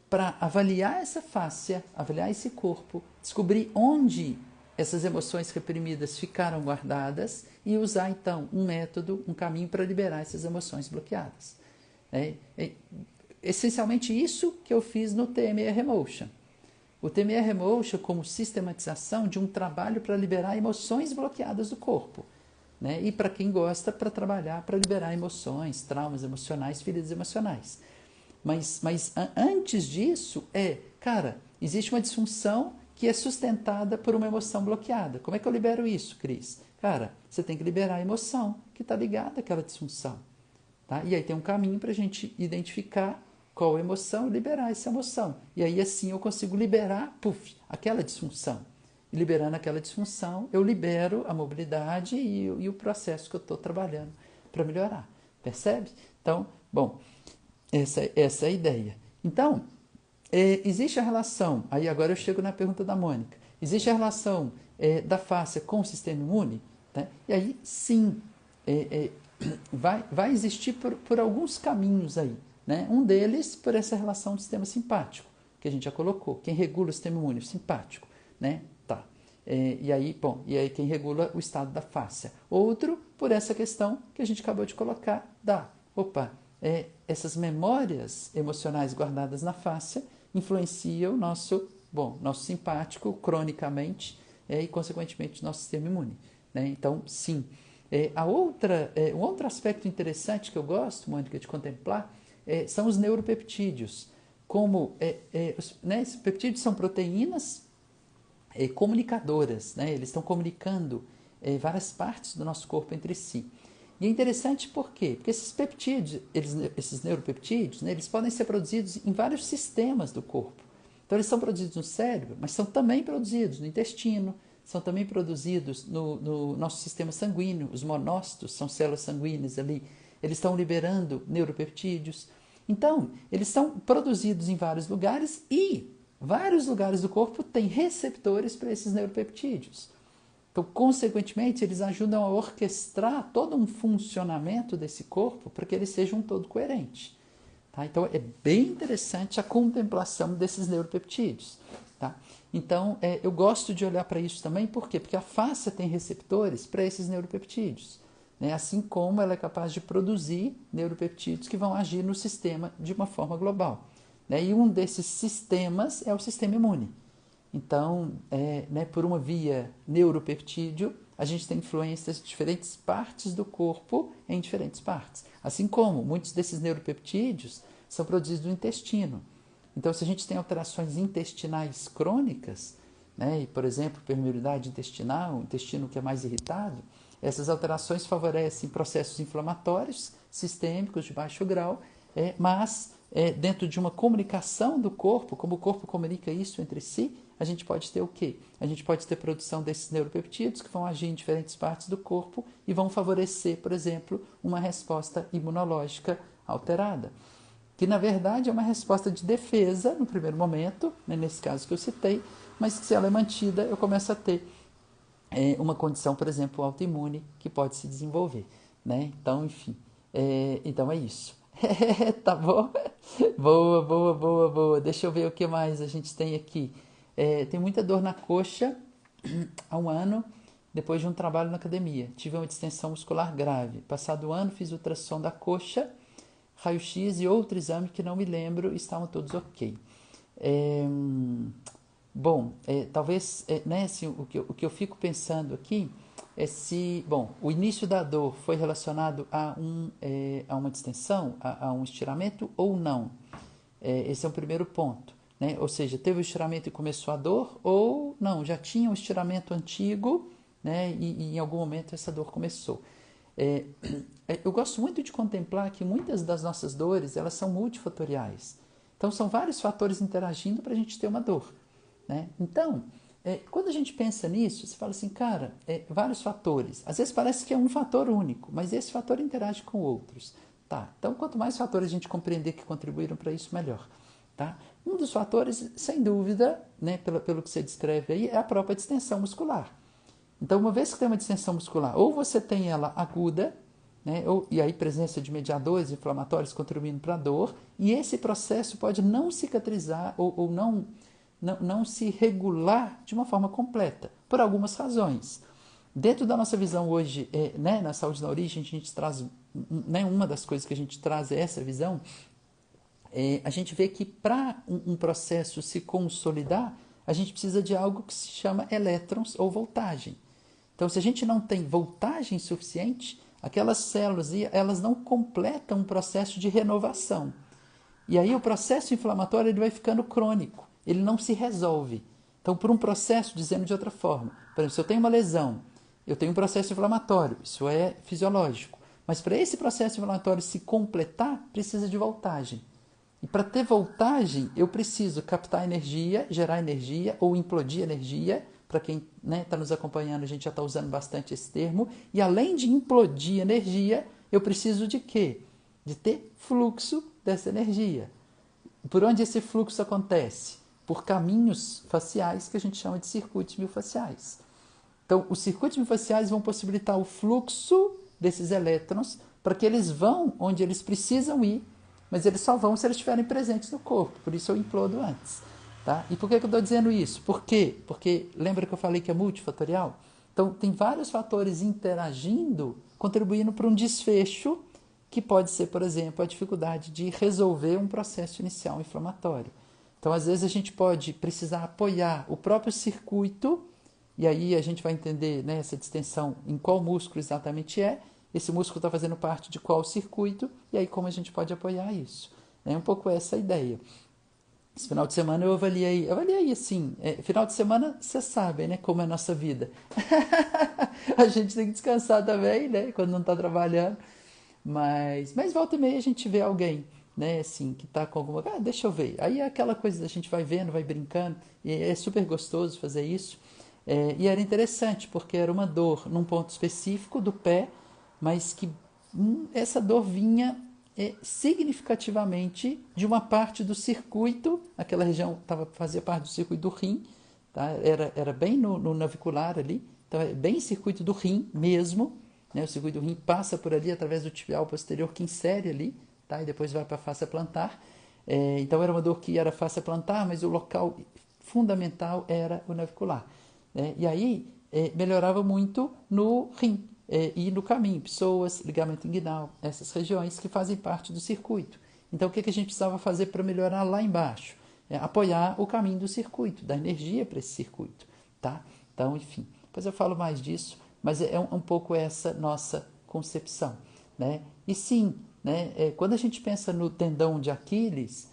para avaliar essa fáscia, avaliar esse corpo, descobrir onde essas emoções reprimidas ficaram guardadas e usar, então, um método, um caminho para liberar essas emoções bloqueadas. É essencialmente isso que eu fiz no TMR Emotion. O TMR Emotion como sistematização de um trabalho para liberar emoções bloqueadas do corpo. Né? E para quem gosta, para trabalhar para liberar emoções, traumas emocionais, feridas emocionais. Mas antes disso, existe uma disfunção que é sustentada por uma emoção bloqueada. Como é que eu libero isso, Cris? Cara, você tem que liberar a emoção que está ligada àquela disfunção. Tá? E aí tem um caminho para a gente identificar qual emoção e liberar essa emoção. E aí assim eu consigo liberar, aquela disfunção. E liberando aquela disfunção, eu libero a mobilidade e o processo que eu estou trabalhando para melhorar. Percebe? Então, essa é a ideia. Então, existe a relação, aí agora eu chego na pergunta da Mônica, existe a relação da fáscia com o sistema imune? Né? E aí, sim, vai existir por alguns caminhos aí. Né? Um deles, por essa relação do sistema simpático, que a gente já colocou. Quem regula o sistema imune? O simpático. Né? Tá. E aí quem regula o estado da fáscia. Outro, por essa questão que a gente acabou de colocar, essas memórias emocionais guardadas na fáscia influenciam o nosso simpático cronicamente e, consequentemente, o nosso sistema imune. Né? Então, sim. Um outro aspecto interessante que eu gosto, Mônica, de contemplar são os neuropeptídeos. Esses peptídeos são proteínas comunicadoras. Né? Eles estão comunicando várias partes do nosso corpo entre si. E é interessante por quê? Porque esses peptídeos, esses neuropeptídeos, né, eles podem ser produzidos em vários sistemas do corpo. Então, eles são produzidos no cérebro, mas são também produzidos no intestino, são também produzidos no nosso sistema sanguíneo. Os monócitos são células sanguíneas ali. Eles estão liberando neuropeptídeos. Então, eles são produzidos em vários lugares e vários lugares do corpo têm receptores para esses neuropeptídeos. Então, consequentemente, eles ajudam a orquestrar todo um funcionamento desse corpo para que ele seja um todo coerente. Tá? Então, é bem interessante a contemplação desses neuropeptídeos. Tá? Então, eu gosto de olhar para isso também, por quê? Porque a fáscia tem receptores para esses neuropeptídeos, né? Assim como ela é capaz de produzir neuropeptídeos que vão agir no sistema de uma forma global. Né? E um desses sistemas é o sistema imune. Então, por uma via neuropeptídeo, a gente tem influências de diferentes partes do corpo em diferentes partes. Assim como muitos desses neuropeptídeos são produzidos no intestino. Então, se a gente tem alterações intestinais crônicas, né, e, por exemplo, permeabilidade intestinal, o intestino que é mais irritado, essas alterações favorecem processos inflamatórios sistêmicos de baixo grau, mas dentro de uma comunicação do corpo, como o corpo comunica isso entre si, a gente pode ter o quê? A gente pode ter produção desses neuropeptídeos que vão agir em diferentes partes do corpo e vão favorecer, por exemplo, uma resposta imunológica alterada. Que, na verdade, é uma resposta de defesa no primeiro momento, né, nesse caso que eu citei, mas que, se ela é mantida, eu começo a ter uma condição, por exemplo, autoimune, que pode se desenvolver. Né? Então, enfim, então é isso. Tá bom? Boa, boa, boa, boa. Deixa eu ver o que mais a gente tem aqui. Tem muita dor na coxa há um ano, depois de um trabalho na academia. Tive uma distensão muscular grave. Passado o ano, fiz ultrassom da coxa, raio-x e outro exame que não me lembro, estavam todos ok. É, bom, talvez, né, assim, o que eu fico pensando aqui é se, bom, o início da dor foi relacionado a uma distensão, a um estiramento ou não. Esse é o primeiro ponto. Né? Ou seja, teve o estiramento e começou a dor, ou não, já tinha um estiramento antigo, né? E em algum momento essa dor começou. Eu gosto muito de contemplar que muitas das nossas dores elas são multifatoriais. Então são vários fatores interagindo para a gente ter uma dor. Né? Então, quando a gente pensa nisso, você fala assim, cara, vários fatores. Às vezes parece que é um fator único, mas esse fator interage com outros. Tá? Então, quanto mais fatores a gente compreender que contribuíram para isso, melhor. Tá? Um dos fatores, sem dúvida, né, pelo que você descreve aí, é a própria distensão muscular. Então, uma vez que tem uma distensão muscular, ou você tem ela aguda, né, e aí presença de mediadores inflamatórios contribuindo para a dor, e esse processo pode não cicatrizar ou não se regular de uma forma completa, por algumas razões. Dentro da nossa visão hoje, né, na saúde na origem, a gente traz, né, uma das coisas que a gente traz é essa visão. A gente vê que para um processo se consolidar, a gente precisa de algo que se chama elétrons ou voltagem. Então, se a gente não tem voltagem suficiente, aquelas células elas não completam um processo de renovação. E aí o processo inflamatório ele vai ficando crônico, ele não se resolve. Então, por um processo, dizendo de outra forma, por exemplo, se eu tenho uma lesão, eu tenho um processo inflamatório, isso é fisiológico. Mas para esse processo inflamatório se completar, precisa de voltagem. E para ter voltagem, eu preciso captar energia, gerar energia ou implodir energia. Para quem está nos acompanhando, a gente já está usando bastante esse termo. E além de implodir energia, eu preciso de quê? De ter fluxo dessa energia. Por onde esse fluxo acontece? Por caminhos faciais que a gente chama de circuitos miofasciais. Então, os circuitos miofasciais vão possibilitar o fluxo desses elétrons para que eles vão onde eles precisam ir, mas eles só vão se eles estiverem presentes no corpo. Por isso eu implodo antes. Tá? E por que eu estou dizendo isso? Por quê? Porque lembra que eu falei que é multifatorial? Então, tem vários fatores interagindo, contribuindo para um desfecho que pode ser, por exemplo, a dificuldade de resolver um processo inicial inflamatório. Então, às vezes, a gente pode precisar apoiar o próprio circuito, e aí a gente vai entender, né, essa distensão em qual músculo exatamente é, esse músculo está fazendo parte de qual circuito, e aí como a gente pode apoiar isso. É um pouco essa a ideia. Esse final de semana eu avaliei assim, final de semana você sabe, né, como é a nossa vida. A gente tem que descansar também, né, quando não está trabalhando. Mas volta e meia a gente vê alguém, né, assim, que está com alguma... deixa eu ver. Aí é aquela coisa, a gente vai vendo, vai brincando, e é super gostoso fazer isso. E era interessante, porque era uma dor num ponto específico do pé, mas que essa dor vinha significativamente de uma parte do circuito, aquela região fazia parte do circuito do rim, tá? Era bem no navicular ali, então é bem circuito do rim mesmo, né? O circuito do rim passa por ali através do tibial posterior que insere ali, tá? E depois vai para a face plantar. Então era uma dor que era face plantar, mas o local fundamental era o navicular. E aí melhorava muito no rim e no caminho, psoas, ligamento inguinal, essas regiões que fazem parte do circuito. Então o que a gente precisava fazer para melhorar lá embaixo? Apoiar o caminho do circuito, dar energia para esse circuito. Tá? Então, enfim, depois eu falo mais disso, mas é um pouco essa nossa concepção. Né? E sim, né, quando a gente pensa no tendão de Aquiles,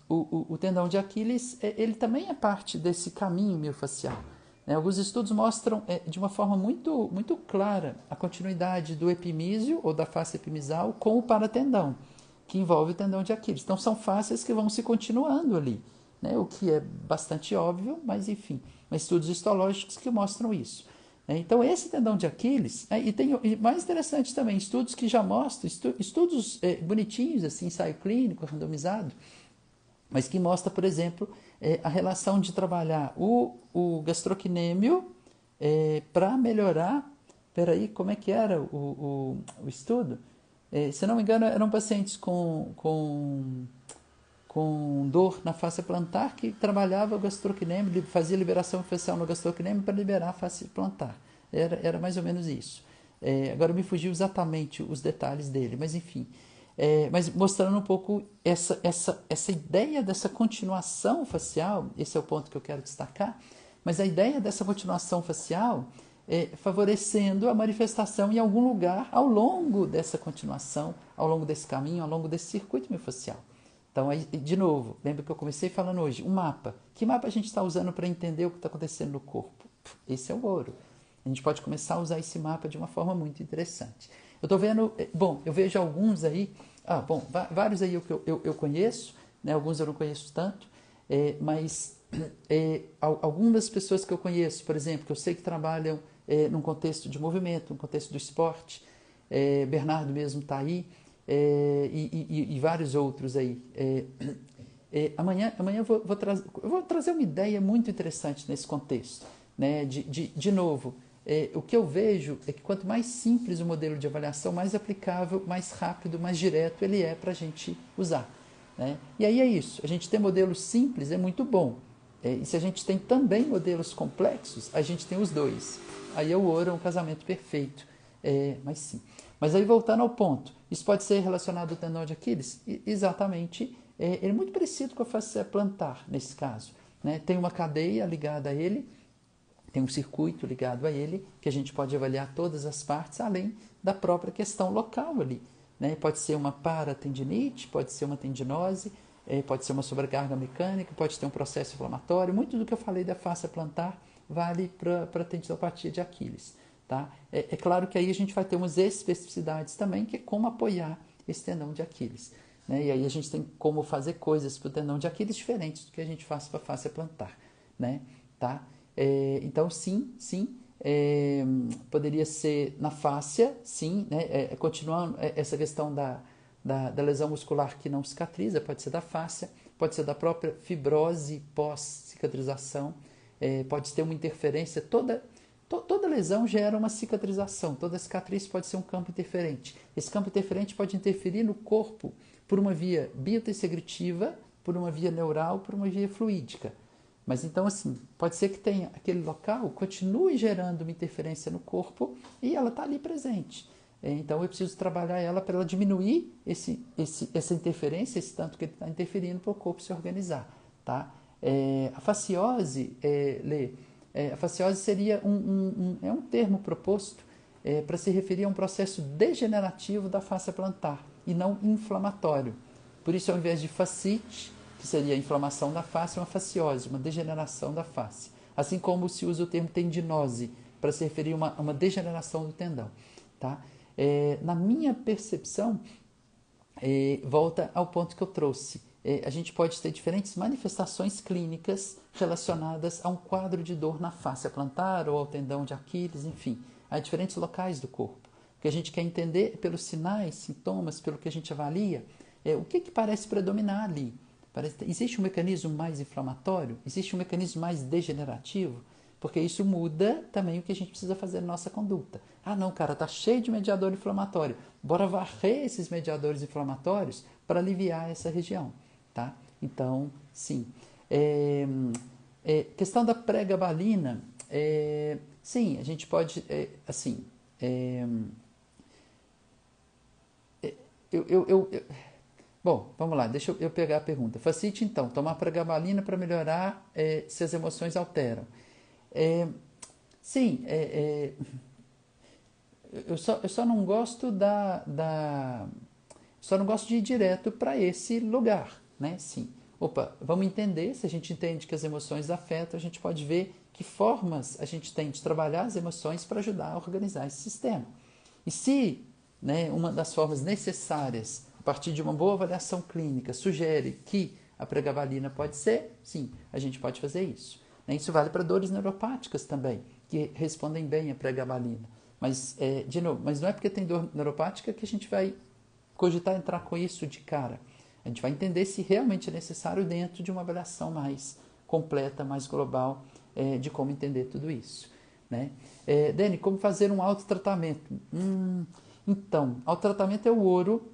o tendão de Aquiles ele também é parte desse caminho miofascial. Né? Alguns estudos mostram de uma forma muito, muito clara a continuidade do epimísio ou da face epimisal com o paratendão, que envolve o tendão de Aquiles. Então são faces que vão se continuando ali, né? O que é bastante óbvio, mas enfim, mas estudos histológicos que mostram isso. Então esse tendão de Aquiles, e tem mais interessante também, estudos que já mostram, estudos bonitinhos, assim, ensaio clínico, randomizado, mas que mostra, por exemplo, a relação de trabalhar o gastrocnêmio para melhorar... Peraí, como é que era o estudo? Se não me engano, eram pacientes com dor na face plantar que trabalhava o gastrocnêmio, fazia liberação facial no gastrocnêmio para liberar a face plantar. Era mais ou menos isso. Agora me fugiu exatamente os detalhes dele, mas enfim. Mas mostrando um pouco essa ideia dessa continuação facial, esse é o ponto que eu quero destacar, mas a ideia dessa continuação facial favorecendo a manifestação em algum lugar ao longo dessa continuação, ao longo desse caminho, ao longo desse circuito miofascial. Então, aí, de novo, lembra que eu comecei falando hoje, um mapa. Que mapa a gente está usando para entender o que está acontecendo no corpo? Esse é o ouro. A gente pode começar a usar esse mapa de uma forma muito interessante. Eu estou vendo, eu vejo alguns aí, vários aí eu conheço, né, alguns eu não conheço tanto, mas algumas pessoas que eu conheço, por exemplo, que eu sei que trabalham num contexto de movimento, num contexto do esporte, Bernardo mesmo está aí, e vários outros aí. Amanhã eu vou trazer uma ideia muito interessante nesse contexto. Né? De novo, o que eu vejo é que quanto mais simples o modelo de avaliação, mais aplicável, mais rápido, mais direto ele é para a gente usar. Né? E aí é isso, a gente ter modelos simples é muito bom. E se a gente tem também modelos complexos, a gente tem os dois. Aí é o ouro, é um casamento perfeito. Mas sim. Mas aí voltando ao ponto, isso pode ser relacionado ao tendão de Aquiles? Exatamente, ele é muito parecido com a face plantar nesse caso. Né? Tem uma cadeia ligada a ele, tem um circuito ligado a ele, que a gente pode avaliar todas as partes, além da própria questão local ali. Né? Pode ser uma paratendinite, pode ser uma tendinose, pode ser uma sobrecarga mecânica, pode ter um processo inflamatório. Muito do que eu falei da face plantar vale para a tendinopatia de Aquiles. Tá? É claro que aí a gente vai ter umas especificidades também, que é como apoiar esse tendão de Aquiles. Né? E aí a gente tem como fazer coisas para o tendão de Aquiles diferentes do que a gente faz para a face plantar. Né? Tá? Então, sim, poderia ser na fáscia, sim, né? Continuando essa questão da lesão muscular que não cicatriza, pode ser da fáscia, pode ser da própria fibrose pós-cicatrização, pode ter uma interferência, toda lesão gera uma cicatrização, toda cicatriz pode ser um campo interferente. Esse campo interferente pode interferir no corpo por uma via biotessegretiva, por uma via neural, por uma via fluídica. Mas então, assim, pode ser que tenha aquele local, continue gerando uma interferência no corpo e ela está ali presente. Então, eu preciso trabalhar ela para ela diminuir essa interferência, esse tanto que ele está interferindo para o corpo se organizar. Tá? A fasciose, a fasciose seria um termo proposto para se referir a um processo degenerativo da face plantar e não inflamatório. Por isso, ao invés de fascite, que seria a inflamação da face, uma fasciose, uma degeneração da face. Assim como se usa o termo tendinose, para se referir a uma degeneração do tendão. Tá? Na minha percepção, volta ao ponto que eu trouxe. A gente pode ter diferentes manifestações clínicas relacionadas a um quadro de dor na face plantar ou ao tendão de Aquiles, enfim, há diferentes locais do corpo. O que a gente quer entender pelos sinais, sintomas, pelo que a gente avalia, o que parece predominar ali. Existe um mecanismo mais inflamatório? Existe um mecanismo mais degenerativo? Porque isso muda também o que a gente precisa fazer na nossa conduta. Ah, não, cara, tá cheio de mediador inflamatório. Bora varrer esses mediadores inflamatórios para aliviar essa região. Tá? Então, sim. Questão da pregabalina. Sim, a gente pode, bom, vamos lá, deixa eu pegar a pergunta. Fascite, então, tomar pregabalina para melhorar se as emoções alteram. Sim, eu só não gosto só não gosto de ir direto para esse lugar, né? Sim. Opa, vamos entender, se a gente entende que as emoções afetam, a gente pode ver que formas a gente tem de trabalhar as emoções para ajudar a organizar esse sistema. E se, né, uma das formas necessárias, a partir de uma boa avaliação clínica, sugere que a pregabalina pode ser, sim, a gente pode fazer isso. Isso vale para dores neuropáticas também, que respondem bem à pregabalina. Mas, de novo, mas não é porque tem dor neuropática que a gente vai cogitar entrar com isso de cara. A gente vai entender se realmente é necessário dentro de uma avaliação mais completa, mais global, de como entender tudo isso. Né? Dani, como fazer um autotratamento? Então, autotratamento é o ouro.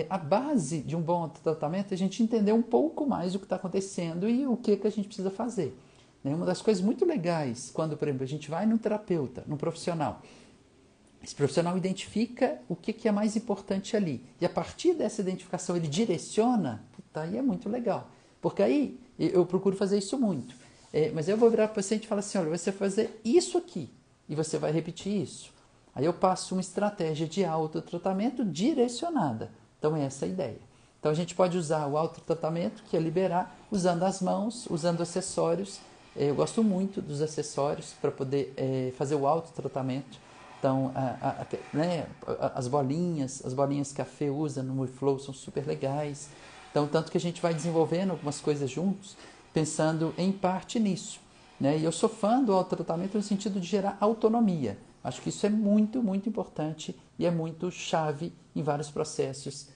A base de um bom autotratamento é a gente entender um pouco mais o que está acontecendo e o que a gente precisa fazer. Né? Uma das coisas muito legais, quando, por exemplo, a gente vai num terapeuta, num profissional, esse profissional identifica o que é mais importante ali. E a partir dessa identificação ele direciona, puta, aí é muito legal. Porque aí eu procuro fazer isso muito. Mas eu vou virar para o paciente e falar assim, olha, você vai fazer isso aqui e você vai repetir isso. Aí eu passo uma estratégia de autotratamento direcionada. Então é essa a ideia. Então a gente pode usar o autotratamento, que é liberar, usando as mãos, usando acessórios. Eu gosto muito dos acessórios para poder fazer o autotratamento. Então, né, as bolinhas que a Fê usa no MoveFlow são super legais. Então, tanto que a gente vai desenvolvendo algumas coisas juntos, pensando em parte nisso. Né? E eu sou fã do autotratamento no sentido de gerar autonomia. Acho que isso é muito, muito importante e é muito chave em vários processos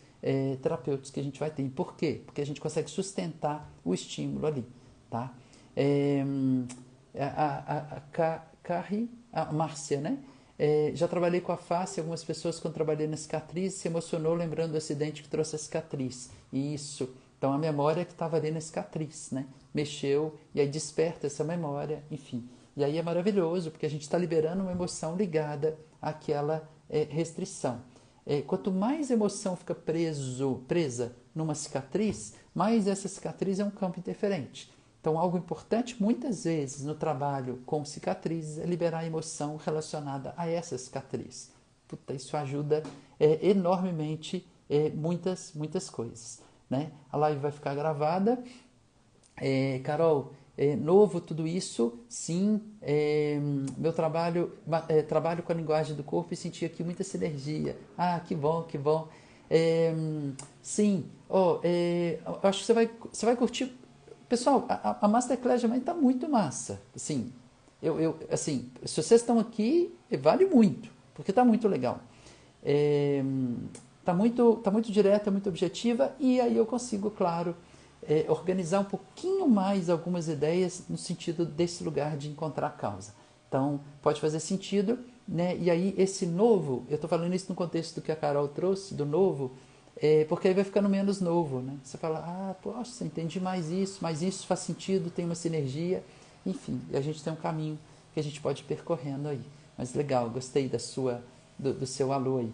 terapêuticos que a gente vai ter. E por quê? Porque a gente consegue sustentar o estímulo ali. Tá? A Márcia, né? Já trabalhei com a face, algumas pessoas quando trabalhei na cicatriz se emocionou lembrando do acidente que trouxe a cicatriz. Isso. Então a memória que estava ali na cicatriz, né? Mexeu e aí desperta essa memória, enfim. E aí é maravilhoso porque a gente está liberando uma emoção ligada àquela restrição. Quanto mais emoção fica presa numa cicatriz, mais essa cicatriz é um campo interferente. Então, algo importante, muitas vezes, no trabalho com cicatrizes, é liberar a emoção relacionada a essa cicatriz. Puta, isso ajuda enormemente muitas coisas. Né? A live vai ficar gravada. Carol, novo tudo isso? Sim. Meu trabalho com a linguagem do corpo e senti aqui muita sinergia. Ah, que bom, que bom. Sim. Acho que você vai curtir. Pessoal, a Masterclass também está muito massa. Assim, assim, se vocês estão aqui, vale muito, porque está muito legal. Está muito direta, muito objetiva, e aí eu consigo, claro, organizar um pouquinho mais algumas ideias no sentido desse lugar de encontrar a causa. Então, pode fazer sentido, né? E aí, esse novo, eu estou falando isso no contexto do que a Carol trouxe, do novo, porque aí vai ficando menos novo, né? Você fala, poxa, entendi mais isso faz sentido, tem uma sinergia, enfim, e a gente tem um caminho que a gente pode ir percorrendo aí. Mas legal, gostei do seu alô aí.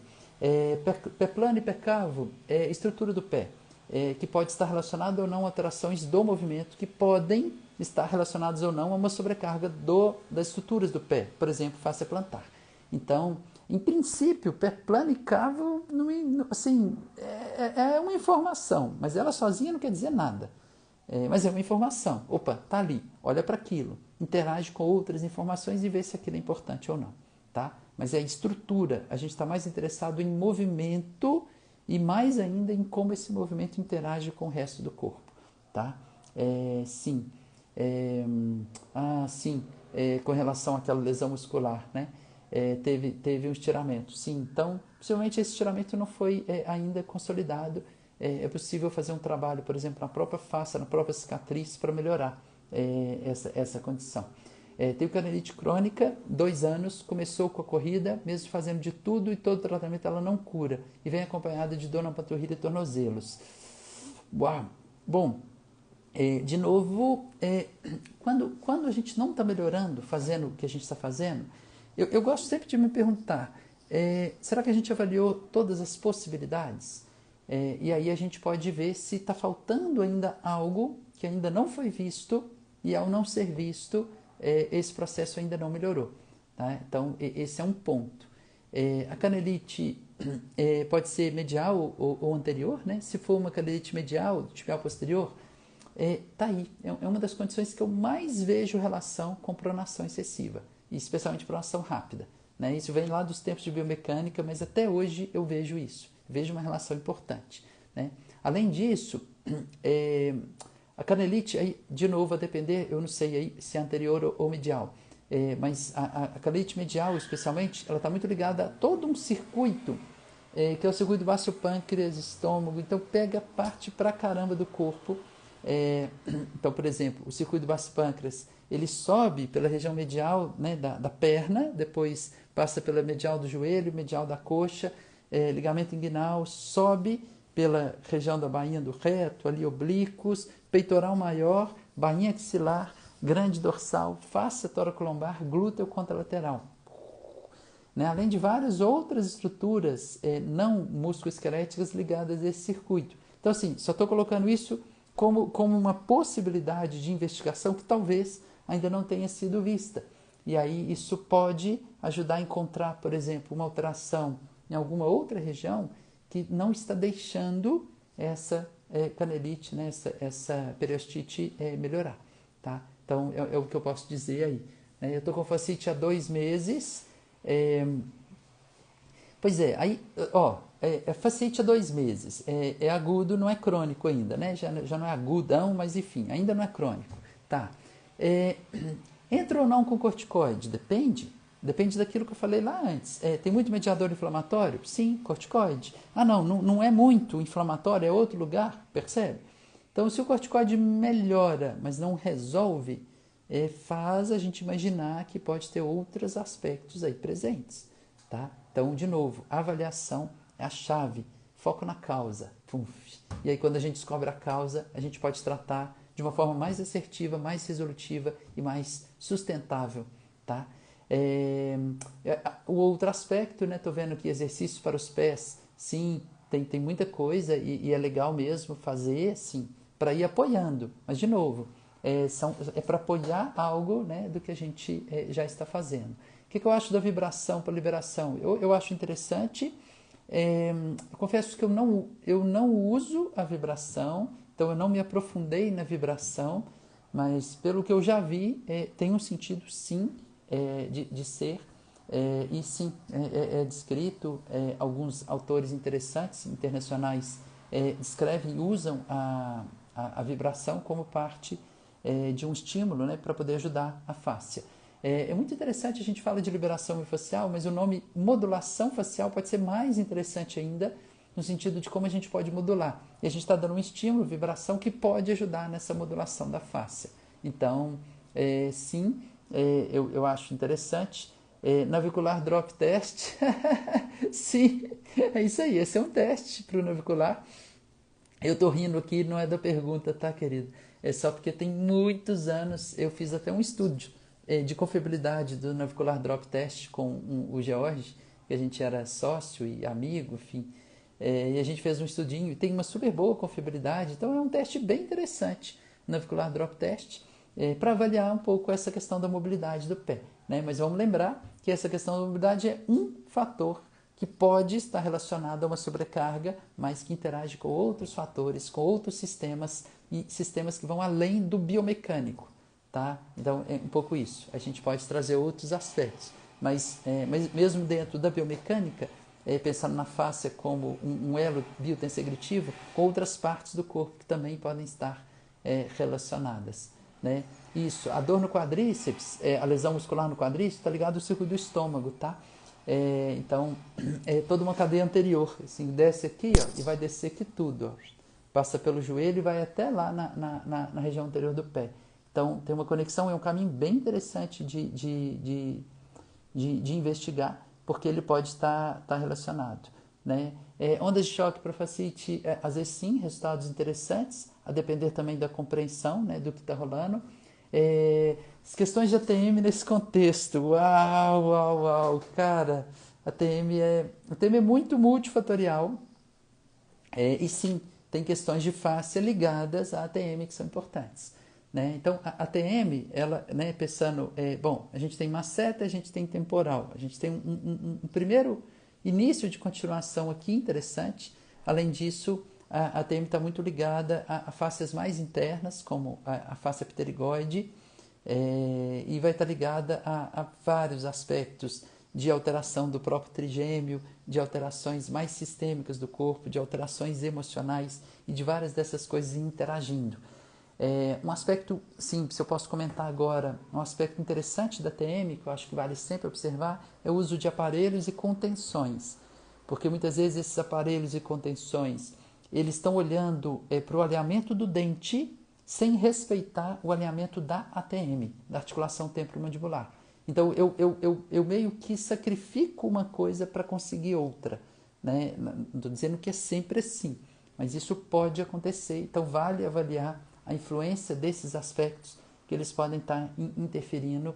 Pé plano e pé cavo é estrutura do pé, que pode estar relacionado ou não a alterações do movimento, que podem estar relacionados ou não a uma sobrecarga das estruturas do pé, por exemplo, fáscia plantar. Então, em princípio, pé plano e cavo, assim, é uma informação, mas ela sozinha não quer dizer nada. Mas é uma informação. Opa, tá ali, olha para aquilo, interage com outras informações e vê se aquilo é importante ou não. Tá? Mas é a estrutura, a gente está mais interessado em movimento e mais ainda em como esse movimento interage com o resto do corpo. Tá? Sim. Sim, com relação àquela lesão muscular, né? Teve um estiramento. Sim, então, possivelmente esse estiramento não foi ainda consolidado. É possível fazer um trabalho, por exemplo, na própria face, na própria cicatriz, para melhorar essa condição. Tem canelite crônica, 2 anos, começou com a corrida, mesmo fazendo de tudo e todo tratamento ela não cura. E vem acompanhada de dor na panturrilha e tornozelos. Uau! Bom, de novo, quando a gente não está melhorando, fazendo o que a gente está fazendo, eu gosto sempre de me perguntar, será que a gente avaliou todas as possibilidades? E aí a gente pode ver se está faltando ainda algo que ainda não foi visto e ao não ser visto, esse processo ainda não melhorou. Tá? Então, esse é um ponto. A canelite pode ser medial ou anterior, né? Se for uma canelite medial, tibial posterior, tá aí. É uma das condições que eu mais vejo relação com pronação excessiva, e especialmente pronação rápida. Né? Isso vem lá dos tempos de biomecânica, mas até hoje eu vejo isso. Vejo uma relação importante. Né? Além disso, a canelite, aí, de novo, a depender, eu não sei aí se é anterior ou medial, mas a canelite medial, especialmente, ela está muito ligada a todo um circuito, que é o circuito baço pâncreas, estômago, então pega parte pra caramba do corpo. Então, por exemplo, o circuito baço pâncreas, ele sobe pela região medial, né, da perna, depois passa pela medial do joelho, medial da coxa, ligamento inguinal, sobe pela região da bainha do reto, ali oblíquos, peitoral maior, bainha axilar, grande dorsal, face toracolombar, glúteo contralateral. Né? Além de várias outras estruturas não musculoesqueléticas ligadas a esse circuito. Então, assim, só estou colocando isso como uma possibilidade de investigação que talvez ainda não tenha sido vista. E aí isso pode ajudar a encontrar, por exemplo, uma alteração em alguma outra região que não está deixando essa canelite, né, essa periostite melhorar. Tá? Então, é o que eu posso dizer aí. Eu estou com fascite há 2 meses. Pois é, aí, fascite há 2 meses. É agudo, não é crônico ainda, né? Já não é agudão, mas enfim, ainda não é crônico. Tá. Entra ou não com corticoide? Depende daquilo que eu falei lá antes. Tem muito mediador inflamatório? Sim, corticoide. Não é muito inflamatório, é outro lugar, percebe? Então, se o corticoide melhora, mas não resolve, faz a gente imaginar que pode ter outros aspectos aí presentes, tá? Então, de novo, a avaliação é a chave, foco na causa. E aí, quando a gente descobre a causa, a gente pode tratar de uma forma mais assertiva, mais resolutiva e mais sustentável, tá? O outro aspecto, né? Tô vendo aqui exercícios para os pés. Sim, tem muita coisa e é legal mesmo fazer, sim, para ir apoiando. Mas, de novo, é para apoiar algo, né, do que a gente já está fazendo. O que eu acho da vibração para liberação? Eu acho interessante. Eu confesso que eu não uso a vibração, então eu não me aprofundei na vibração, mas pelo que eu já vi, tem um sentido sim de ser, e sim, é descrito, alguns autores interessantes, internacionais, descrevem e usam a vibração como parte de um estímulo, né, para poder ajudar a fáscia. É muito interessante, a gente fala de liberação miofascial, mas o nome modulação facial pode ser mais interessante ainda, no sentido de como a gente pode modular. E a gente está dando um estímulo, vibração, que pode ajudar nessa modulação da fáscia. Então, sim, eu acho interessante. Navicular Drop Test, sim, é isso aí, esse é um teste para o navicular. Eu estou rindo aqui, não é da pergunta, tá, querido? É só porque tem muitos anos, eu fiz até um estudo de confiabilidade do navicular drop test com o George, que a gente era sócio e amigo, enfim, e a gente fez um estudinho e tem uma super boa confiabilidade, então é um teste bem interessante, navicular drop test, para avaliar um pouco essa questão da mobilidade do pé, né? Mas vamos lembrar que essa questão da mobilidade é um fator que pode estar relacionado a uma sobrecarga, mas que interage com outros fatores, com outros sistemas e sistemas que vão além do biomecânico. Tá? Então, é um pouco isso. A gente pode trazer outros aspectos. Mas mesmo dentro da biomecânica, pensando na fáscia como um elo biotensegritivo, com outras partes do corpo que também podem estar relacionadas. Né? Isso. A dor no quadríceps, a lesão muscular no quadríceps, está ligado ao círculo do estômago, tá? Então, é toda uma cadeia anterior. Assim, desce aqui, ó, e vai descer aqui tudo. Ó. Passa pelo joelho e vai até lá na região anterior do pé. Então, tem uma conexão, é um caminho bem interessante de investigar, porque ele pode estar relacionado. Né? Ondas de choque para fascite, às vezes sim, resultados interessantes, a depender também da compreensão, né, do que está rolando. As questões de ATM nesse contexto, uau, cara, ATM é muito multifatorial, e sim, tem questões de fáscia ligadas à ATM que são importantes. Né? Então, a ATM, ela, né, pensando, a gente tem masseter, a gente tem temporal, a gente tem um primeiro início de continuação aqui interessante. Além disso, a ATM está muito ligada a fáscias mais internas, como a fáscia pterigoide, e vai estar ligada a vários aspectos de alteração do próprio trigêmeo, de alterações mais sistêmicas do corpo, de alterações emocionais e de várias dessas coisas interagindo. Um aspecto, sim, se eu posso comentar agora, um aspecto interessante da TM, que eu acho que vale sempre observar, é o uso de aparelhos e contenções. Porque muitas vezes esses aparelhos e contenções, eles estão olhando para o alinhamento do dente sem respeitar o alinhamento da ATM, da articulação temporomandibular. Então, eu meio que sacrifico uma coisa para conseguir outra. né? Não estou dizendo que é sempre assim, mas isso pode acontecer, então vale avaliar a influência desses aspectos que eles podem estar interferindo,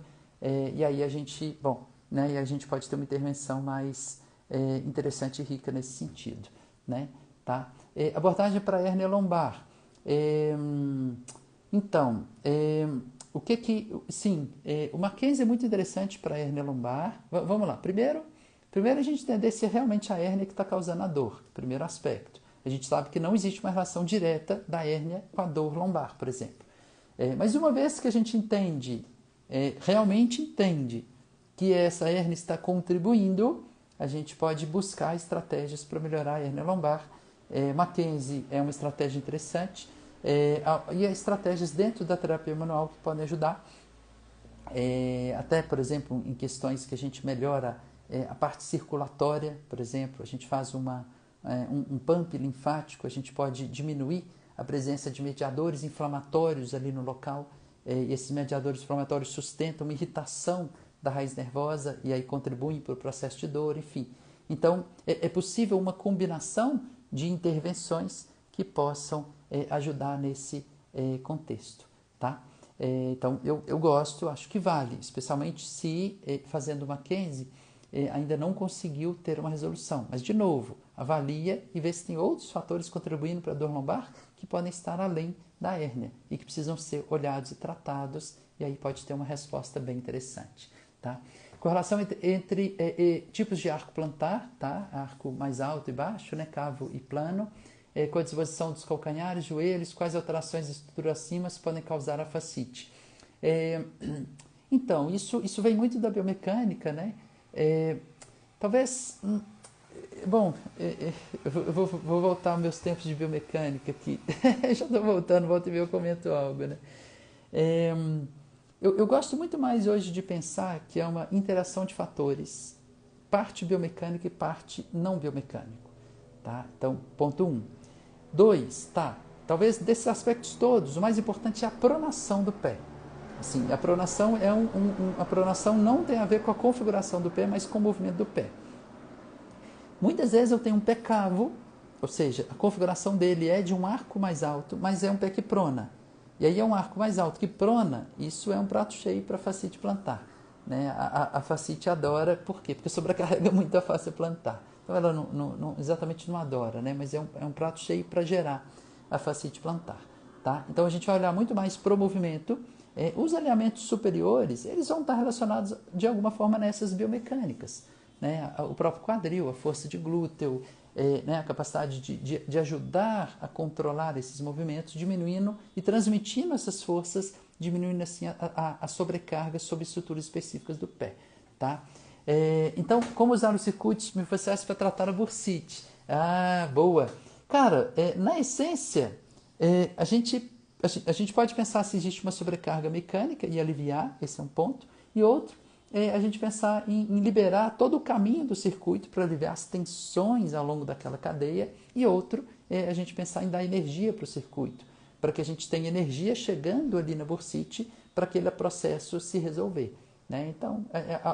e aí a gente, bom, né, e a gente pode ter uma intervenção mais interessante e rica nesse sentido, né? Tá? Abordagem para hérnia lombar. Então, o que sim, o Mackenzie é muito interessante para a hérnia lombar. Vamos lá. Primeiro a gente entender se é realmente a hérnia que está causando a dor. Primeiro aspecto. A gente sabe que não existe uma relação direta da hérnia com a dor lombar, por exemplo. Mas uma vez que a gente entende, realmente entende que essa hérnia está contribuindo, a gente pode buscar estratégias para melhorar a hérnia lombar. Mackenzie é uma estratégia interessante. E há estratégias dentro da terapia manual que podem ajudar. Até, por exemplo, em questões que a gente melhora a parte circulatória, por exemplo, a gente faz um pump linfático, a gente pode diminuir a presença de mediadores inflamatórios ali no local, e esses mediadores inflamatórios sustentam uma irritação da raiz nervosa e aí contribuem para o processo de dor, enfim. Então, é possível uma combinação de intervenções que possam ajudar nesse contexto, tá? Então, eu gosto, acho que vale, especialmente se fazendo Mackenzie ainda não conseguiu ter uma resolução. Mas, de novo, avalia e vê se tem outros fatores contribuindo para a dor lombar que podem estar além da hérnia e que precisam ser olhados e tratados, e aí pode ter uma resposta bem interessante, tá? Correlação entre tipos de arco plantar, tá? Arco mais alto e baixo, né? Cavo e plano, com a disposição dos calcanhares, joelhos, quais alterações de estrutura acima podem causar a fascite. Então, isso vem muito da biomecânica, né? Talvez, bom, eu vou voltar aos meus tempos de biomecânica aqui. Já estou voltando, volta e meia eu comento algo, né? Eu gosto muito mais hoje de pensar que é uma interação de fatores, parte biomecânica e parte não biomecânico, tá? Então, ponto 1. 2, tá? Talvez desses aspectos todos, o mais importante é a pronação do pé. Assim, a pronação a pronação não tem a ver com a configuração do pé, mas com o movimento do pé. Muitas vezes eu tenho um pé cavo, ou seja, a configuração dele é de um arco mais alto, mas é um pé que prona. E aí é um arco mais alto que prona, isso é um prato cheio para a fascite plantar, né? A fascite adora, por quê? Porque sobrecarrega muito a face plantar. Então ela exatamente não adora, né? Mas é um prato cheio para gerar a fascite plantar, tá? Então a gente vai olhar muito mais para o movimento. Os alinhamentos superiores, eles vão estar relacionados de alguma forma nessas biomecânicas, né? O próprio quadril, a força de glúteo, né? A capacidade de ajudar a controlar esses movimentos, diminuindo e transmitindo essas forças, diminuindo assim a sobrecarga sobre estruturas específicas do pé, tá? Então, como usar os circuitos miofasciais para tratar a bursite? Ah, boa! Cara, na essência, a gente pode pensar se existe uma sobrecarga mecânica e aliviar, esse é um ponto. E outro, a gente pensar em liberar todo o caminho do circuito para aliviar as tensões ao longo daquela cadeia. E outro, a gente pensar em dar energia para o circuito, para que a gente tenha energia chegando ali na bursite para aquele processo se resolver, né? Então,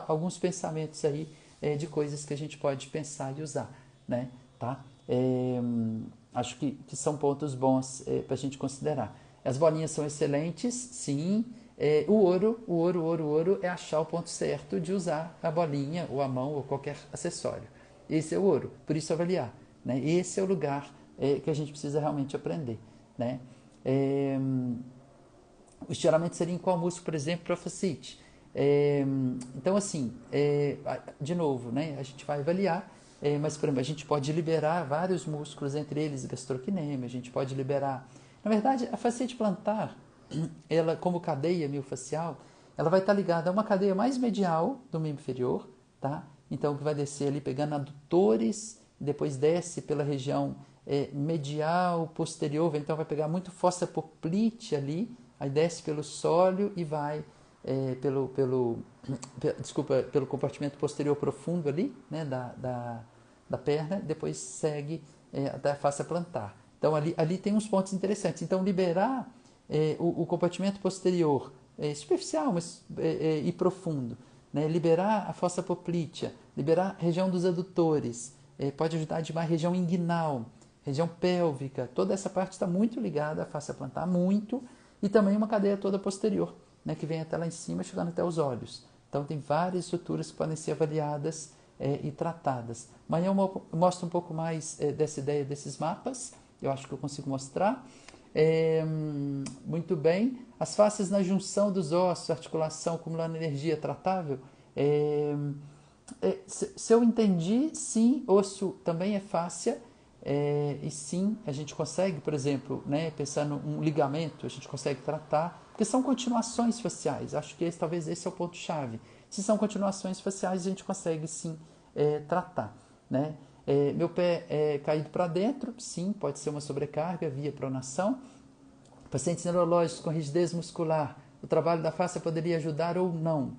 alguns pensamentos aí de coisas que a gente pode pensar e usar, né? Tá? Acho que são pontos bons para a gente considerar. As bolinhas são excelentes, sim. O ouro é achar o ponto certo de usar a bolinha, ou a mão, ou qualquer acessório. Esse é o ouro, por isso avaliar, né? Esse é o lugar que a gente precisa realmente aprender, né? O estiramento seria em qual músculo, por exemplo, para a fascite? Então, assim, de novo, né? A gente vai avaliar, mas, por exemplo, a gente pode liberar vários músculos, entre eles gastrocnêmio, a gente pode liberar... Na verdade, a fascite plantar, ela, como cadeia miofascial, ela vai estar ligada a uma cadeia mais medial do membro inferior, tá? Então, que vai descer ali pegando adutores, depois desce pela região medial, posterior, então vai pegar muito fossa poplite ali, aí desce pelo sólio e vai pelo compartimento posterior profundo ali, né, da perna, depois segue até a face plantar. Então ali tem uns pontos interessantes. Então liberar o compartimento posterior superficial, mas e profundo, né? Liberar a fossa poplítea, liberar a região dos adutores, pode ajudar demais a região inguinal, região pélvica, toda essa parte está muito ligada à face plantar, muito, e também uma cadeia toda posterior, né, que vem até lá em cima, chegando até os olhos. Então tem várias estruturas que podem ser avaliadas e tratadas. Amanhã eu mostro um pouco mais dessa ideia desses mapas, eu acho que eu consigo mostrar. Muito bem. As faces na junção dos ossos, articulação acumulando energia tratável. Se eu entendi, sim, osso também é fáscia. E sim, a gente consegue, por exemplo, né, pensando um ligamento, a gente consegue tratar, porque são continuações faciais. Acho que talvez esse é o ponto-chave. Se são continuações faciais, a gente consegue sim tratar, né? Meu pé é caído para dentro, sim, pode ser uma sobrecarga via pronação. Pacientes neurológicos com rigidez muscular, o trabalho da face poderia ajudar ou não?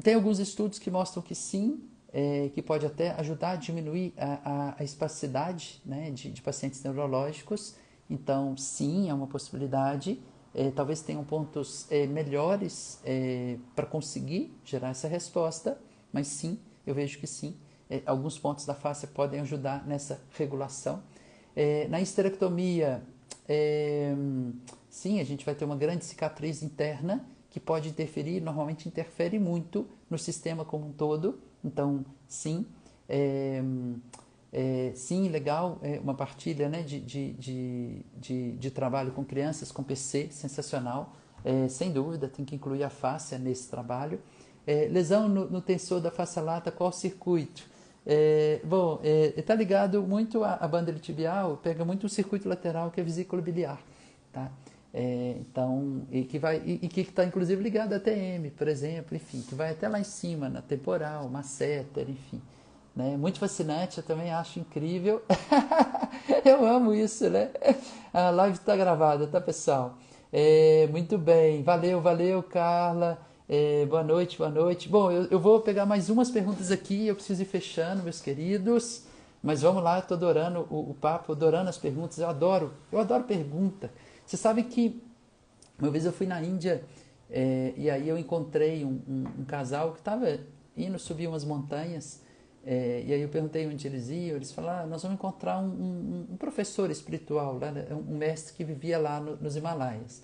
Tem alguns estudos que mostram que sim, que pode até ajudar a diminuir a espasticidade, né, de pacientes neurológicos. Então, sim, é uma possibilidade. Talvez tenham pontos melhores para conseguir gerar essa resposta, mas sim, eu vejo que sim, alguns pontos da face podem ajudar nessa regulação. Na histerectomia, sim, a gente vai ter uma grande cicatriz interna que pode interferir, normalmente interfere muito no sistema como um todo. Então, sim, sim, legal, uma partilha, né, de trabalho com crianças, com PC, sensacional. Sem dúvida, tem que incluir a fáscia nesse trabalho. Lesão no tensor da face lata, qual circuito? Está ligado muito à banda tibial, pega muito o circuito lateral, que é a vesícula biliar, tá? Então, que está inclusive ligado à TM, por exemplo, enfim, que vai até lá em cima, na temporal, masseter, enfim. Né? Muito fascinante, eu também acho incrível. Eu amo isso, né? A live está gravada, tá, pessoal? Muito bem, valeu, Carla. Boa noite, boa noite. Bom, eu vou pegar mais umas perguntas aqui, eu preciso ir fechando, meus queridos. Mas vamos lá, eu estou adorando o papo, adorando as perguntas, eu adoro pergunta. Você sabe que uma vez eu fui na Índia e aí eu encontrei um casal que estava indo subir umas montanhas. E aí eu perguntei onde eles iam, eles falaram, nós vamos encontrar um professor espiritual, lá, um mestre que vivia lá nos Himalaias.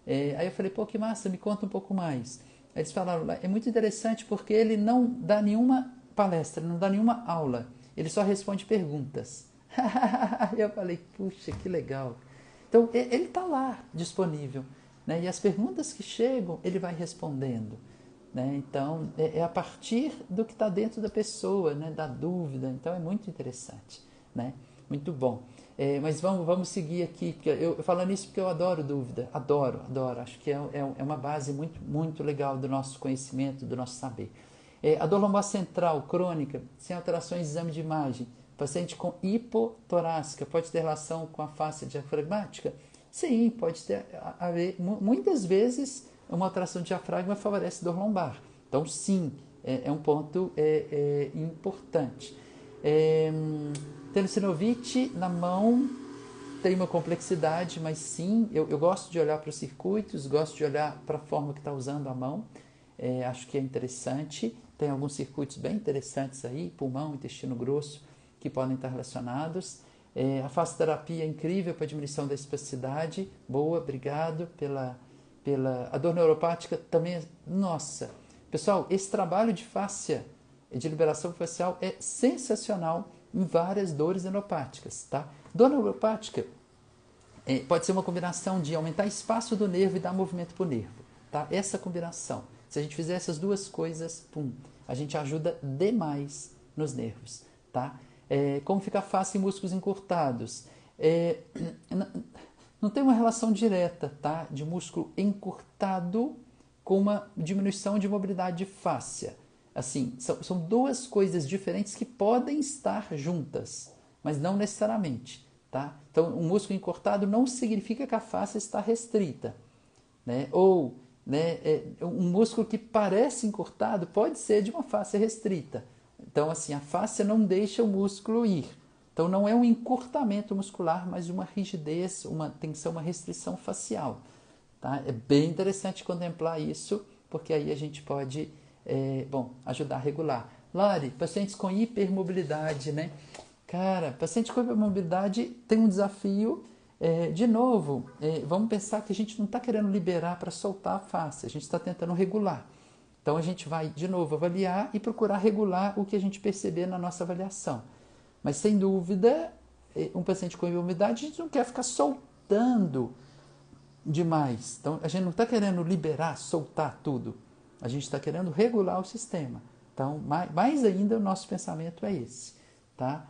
Aí eu falei, pô, que massa, me conta um pouco mais. Aí eles falaram, é muito interessante porque ele não dá nenhuma palestra, não dá nenhuma aula, ele só responde perguntas. Eu falei, puxa, que legal. Então, ele está lá, disponível, né? E as perguntas que chegam, ele vai respondendo. Né? Então, é a partir do que está dentro da pessoa, né? Da dúvida. Então, é muito interessante. Né? Muito bom. Mas vamos seguir aqui. Porque eu falando isso porque eu adoro dúvida. Adoro. Acho que é uma base muito, muito legal do nosso conhecimento, do nosso saber. A dor lombar central crônica, sem alterações de exame de imagem, paciente com hipotorácica, pode ter relação com a face diafragmática? Sim, pode ter a ver. Muitas vezes uma alteração de diafragma favorece dor lombar. Então, sim, é um ponto importante. Tenossinovite na mão tem uma complexidade, mas sim, eu gosto de olhar para os circuitos, gosto de olhar para a forma que está usando a mão. Acho que é interessante. Tem alguns circuitos bem interessantes aí, pulmão, intestino grosso, que podem estar relacionados. A fascioterapia é incrível para diminuição da espasticidade. Boa, obrigado a dor neuropática também. Nossa, pessoal, esse trabalho de fáscia, de liberação facial é sensacional em várias dores neuropáticas, tá? Dor neuropática pode ser uma combinação de aumentar espaço do nervo e dar movimento para o nervo, tá? Essa combinação. Se a gente fizer essas duas coisas, a gente ajuda demais nos nervos, tá? Como fica fácil em músculos encurtados? Não tem uma relação direta, tá? De músculo encurtado com uma diminuição de mobilidade de fáscia. Assim, são duas coisas diferentes que podem estar juntas, mas não necessariamente, tá? Então, um músculo encurtado não significa que a fáscia está restrita, né? Ou um músculo que parece encurtado pode ser de uma fáscia restrita. Então, assim, a fáscia não deixa o músculo ir. Então, não é um encurtamento muscular, mas uma rigidez, uma tensão, uma restrição facial. Tá? É bem interessante contemplar isso, porque aí a gente pode ajudar a regular. Lari, pacientes com hipermobilidade, né? Cara, paciente com hipermobilidade tem um desafio. De novo, vamos pensar que a gente não está querendo liberar para soltar a face, a gente está tentando regular. Então a gente vai, de novo, avaliar e procurar regular o que a gente perceber na nossa avaliação. Mas, sem dúvida, um paciente com hipermobilidade, a gente não quer ficar soltando demais. Então, a gente não está querendo liberar, soltar tudo. A gente está querendo regular o sistema. Então, mais ainda, o nosso pensamento é esse, tá?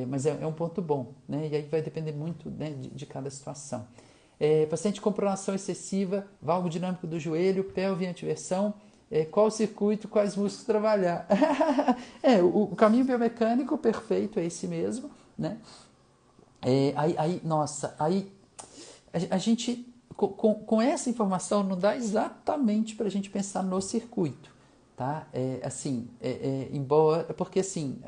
Mas é um ponto bom, né? E aí vai depender muito, né, de cada situação. Paciente com pronação excessiva, valgo dinâmico do joelho, pelve e antiversão, qual circuito, quais músculos trabalhar? O caminho biomecânico perfeito é esse mesmo, né? Aí a gente, com essa informação, não dá exatamente para a gente pensar no circuito, tá? Embora, porque assim,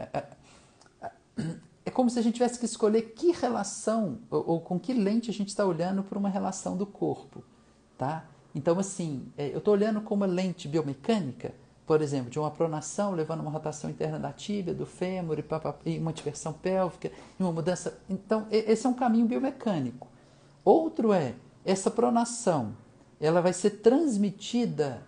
é como se a gente tivesse que escolher que relação ou com que lente a gente está olhando para uma relação do corpo, tá? Então, assim, eu estou olhando com uma lente biomecânica, por exemplo, de uma pronação levando uma rotação interna da tíbia, do fêmur e uma antiversão pélvica, e uma mudança. Então, esse é um caminho biomecânico. Outro essa pronação, ela vai ser transmitida,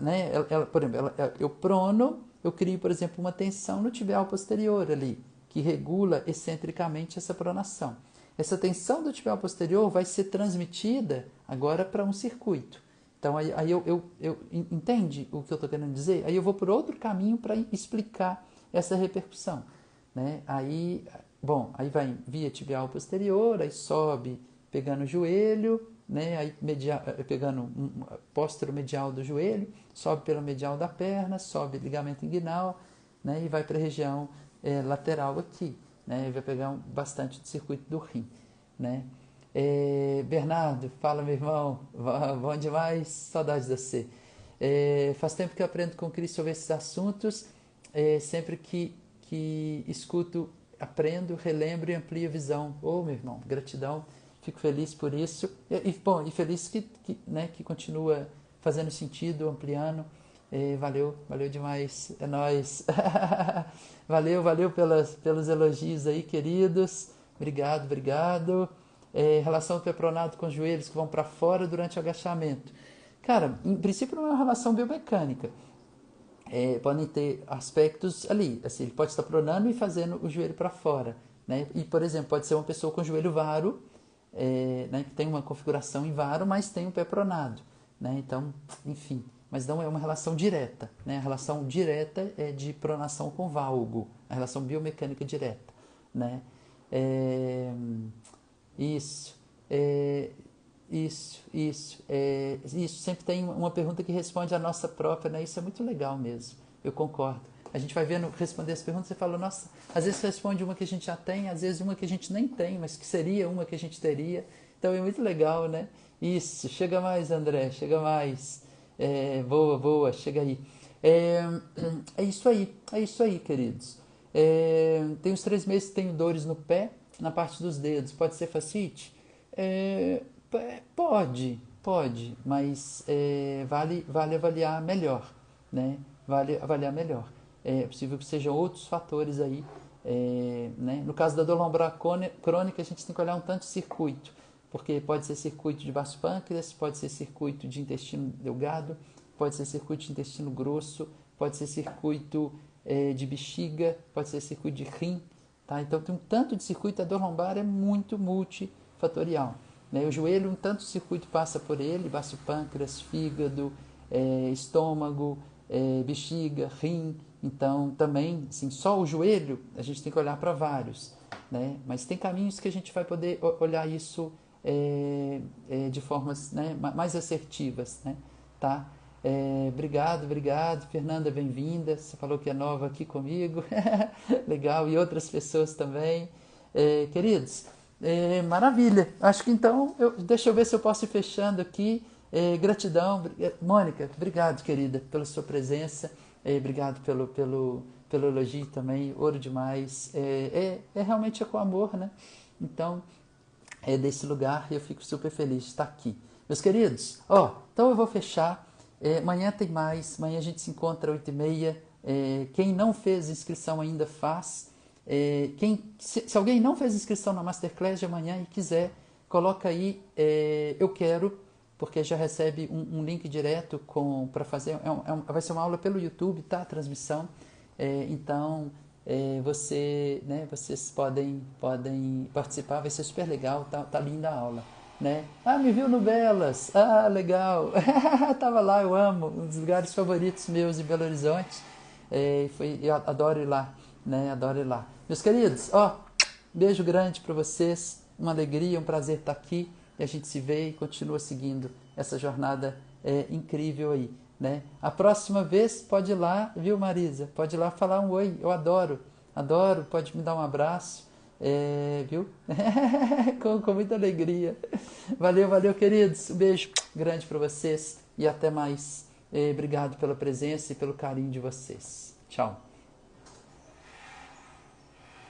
né? Por exemplo, eu prono, eu crio, por exemplo, uma tensão no tibial posterior ali, que regula excentricamente essa pronação. Essa tensão do tibial posterior vai ser transmitida agora para um circuito. Então, aí eu entende o que eu estou querendo dizer? Aí eu vou por outro caminho para explicar essa repercussão, né? Aí vai via tibial posterior, aí sobe pegando o joelho, né? Aí pegando póstero medial do joelho, sobe pela medial da perna, sobe ligamento inguinal, né? E vai para a região lateral aqui, né? Vai pegar bastante do circuito do rim, né? Bernardo, fala, meu irmão, bom demais, saudades de você. Faz tempo que eu aprendo com o Cris sobre esses assuntos, sempre que escuto, aprendo, relembro e amplio a visão. Meu irmão, gratidão, fico feliz por isso, e feliz né, que continua fazendo sentido, ampliando. Valeu demais, é nóis. valeu pelos elogios aí, queridos. Obrigado. Relação do pepronato com os joelhos que vão para fora durante o agachamento. Cara, em princípio não é uma relação biomecânica. Podem ter aspectos ali. Assim, ele pode estar pronando e fazendo o joelho para fora, né? E, por exemplo, pode ser uma pessoa com joelho varo, né, que tem uma configuração em varo, mas tem um pé pronado, né? Então, enfim. Mas não é uma relação direta, né? A relação direta é de pronação com valgo, a relação biomecânica direta, né? Isso. Sempre tem uma pergunta que responde a nossa própria, né? Isso é muito legal mesmo, eu concordo. A gente vai vendo, responder as perguntas, você fala, nossa, às vezes responde uma que a gente já tem, às vezes uma que a gente nem tem, mas que seria uma que a gente teria. Então é muito legal, né? Isso, chega mais, André, chega mais. Boa, chega aí. É isso aí, queridos. Tem uns 3 meses que tenho dores no pé, na parte dos dedos. Pode ser fascite? Pode, mas vale avaliar melhor, né? Vale avaliar melhor. É possível que sejam outros fatores aí, né? No caso da dor lombar crônica, a gente tem que olhar um tanto de circuito, porque pode ser circuito de vaso pâncreas, pode ser circuito de intestino delgado, pode ser circuito de intestino grosso, pode ser circuito de bexiga, pode ser circuito de rim, tá? Então tem um tanto de circuito, a dor lombar é muito multifatorial, né? O joelho, um tanto de circuito passa por ele, vaso pâncreas, fígado, estômago, bexiga, rim. Então também, assim, só o joelho a gente tem que olhar para vários, né? Mas tem caminhos que a gente vai poder olhar isso de formas, né, mais assertivas, né? Tá? Obrigado, Fernanda, bem-vinda. Você falou que é nova aqui comigo. Legal, e outras pessoas também. Queridos, maravilha. Acho que então, deixa eu ver se eu posso ir fechando aqui. Gratidão. Mônica, obrigado, querida, pela sua presença. Obrigado pelo elogio também. Ouro demais. Realmente com amor, né? Então, desse lugar eu fico super feliz de estar aqui. Meus queridos, então eu vou fechar. Amanhã tem mais. Amanhã a gente se encontra às 8h30 Quem não fez inscrição ainda faz. Se alguém não fez inscrição na Masterclass de amanhã e quiser, coloca aí eu quero, porque já recebe um link direto para fazer. Vai ser uma aula pelo YouTube, tá? A transmissão. Então vocês podem participar, vai ser super legal, tá linda a aula. Né? Me viu no Belas, legal, tava lá, eu amo, um dos lugares favoritos meus em Belo Horizonte, eu adoro ir lá, né? Adoro ir lá. Meus queridos, beijo grande para vocês, uma alegria, um prazer estar aqui, e a gente se vê e continua seguindo essa jornada incrível aí, né? A próxima vez pode ir lá, viu, Marisa? Pode ir lá falar um oi, eu adoro, pode me dar um abraço. Viu? com muita alegria. Valeu, queridos. Um beijo grande para vocês e até mais. Obrigado pela presença e pelo carinho de vocês. Tchau.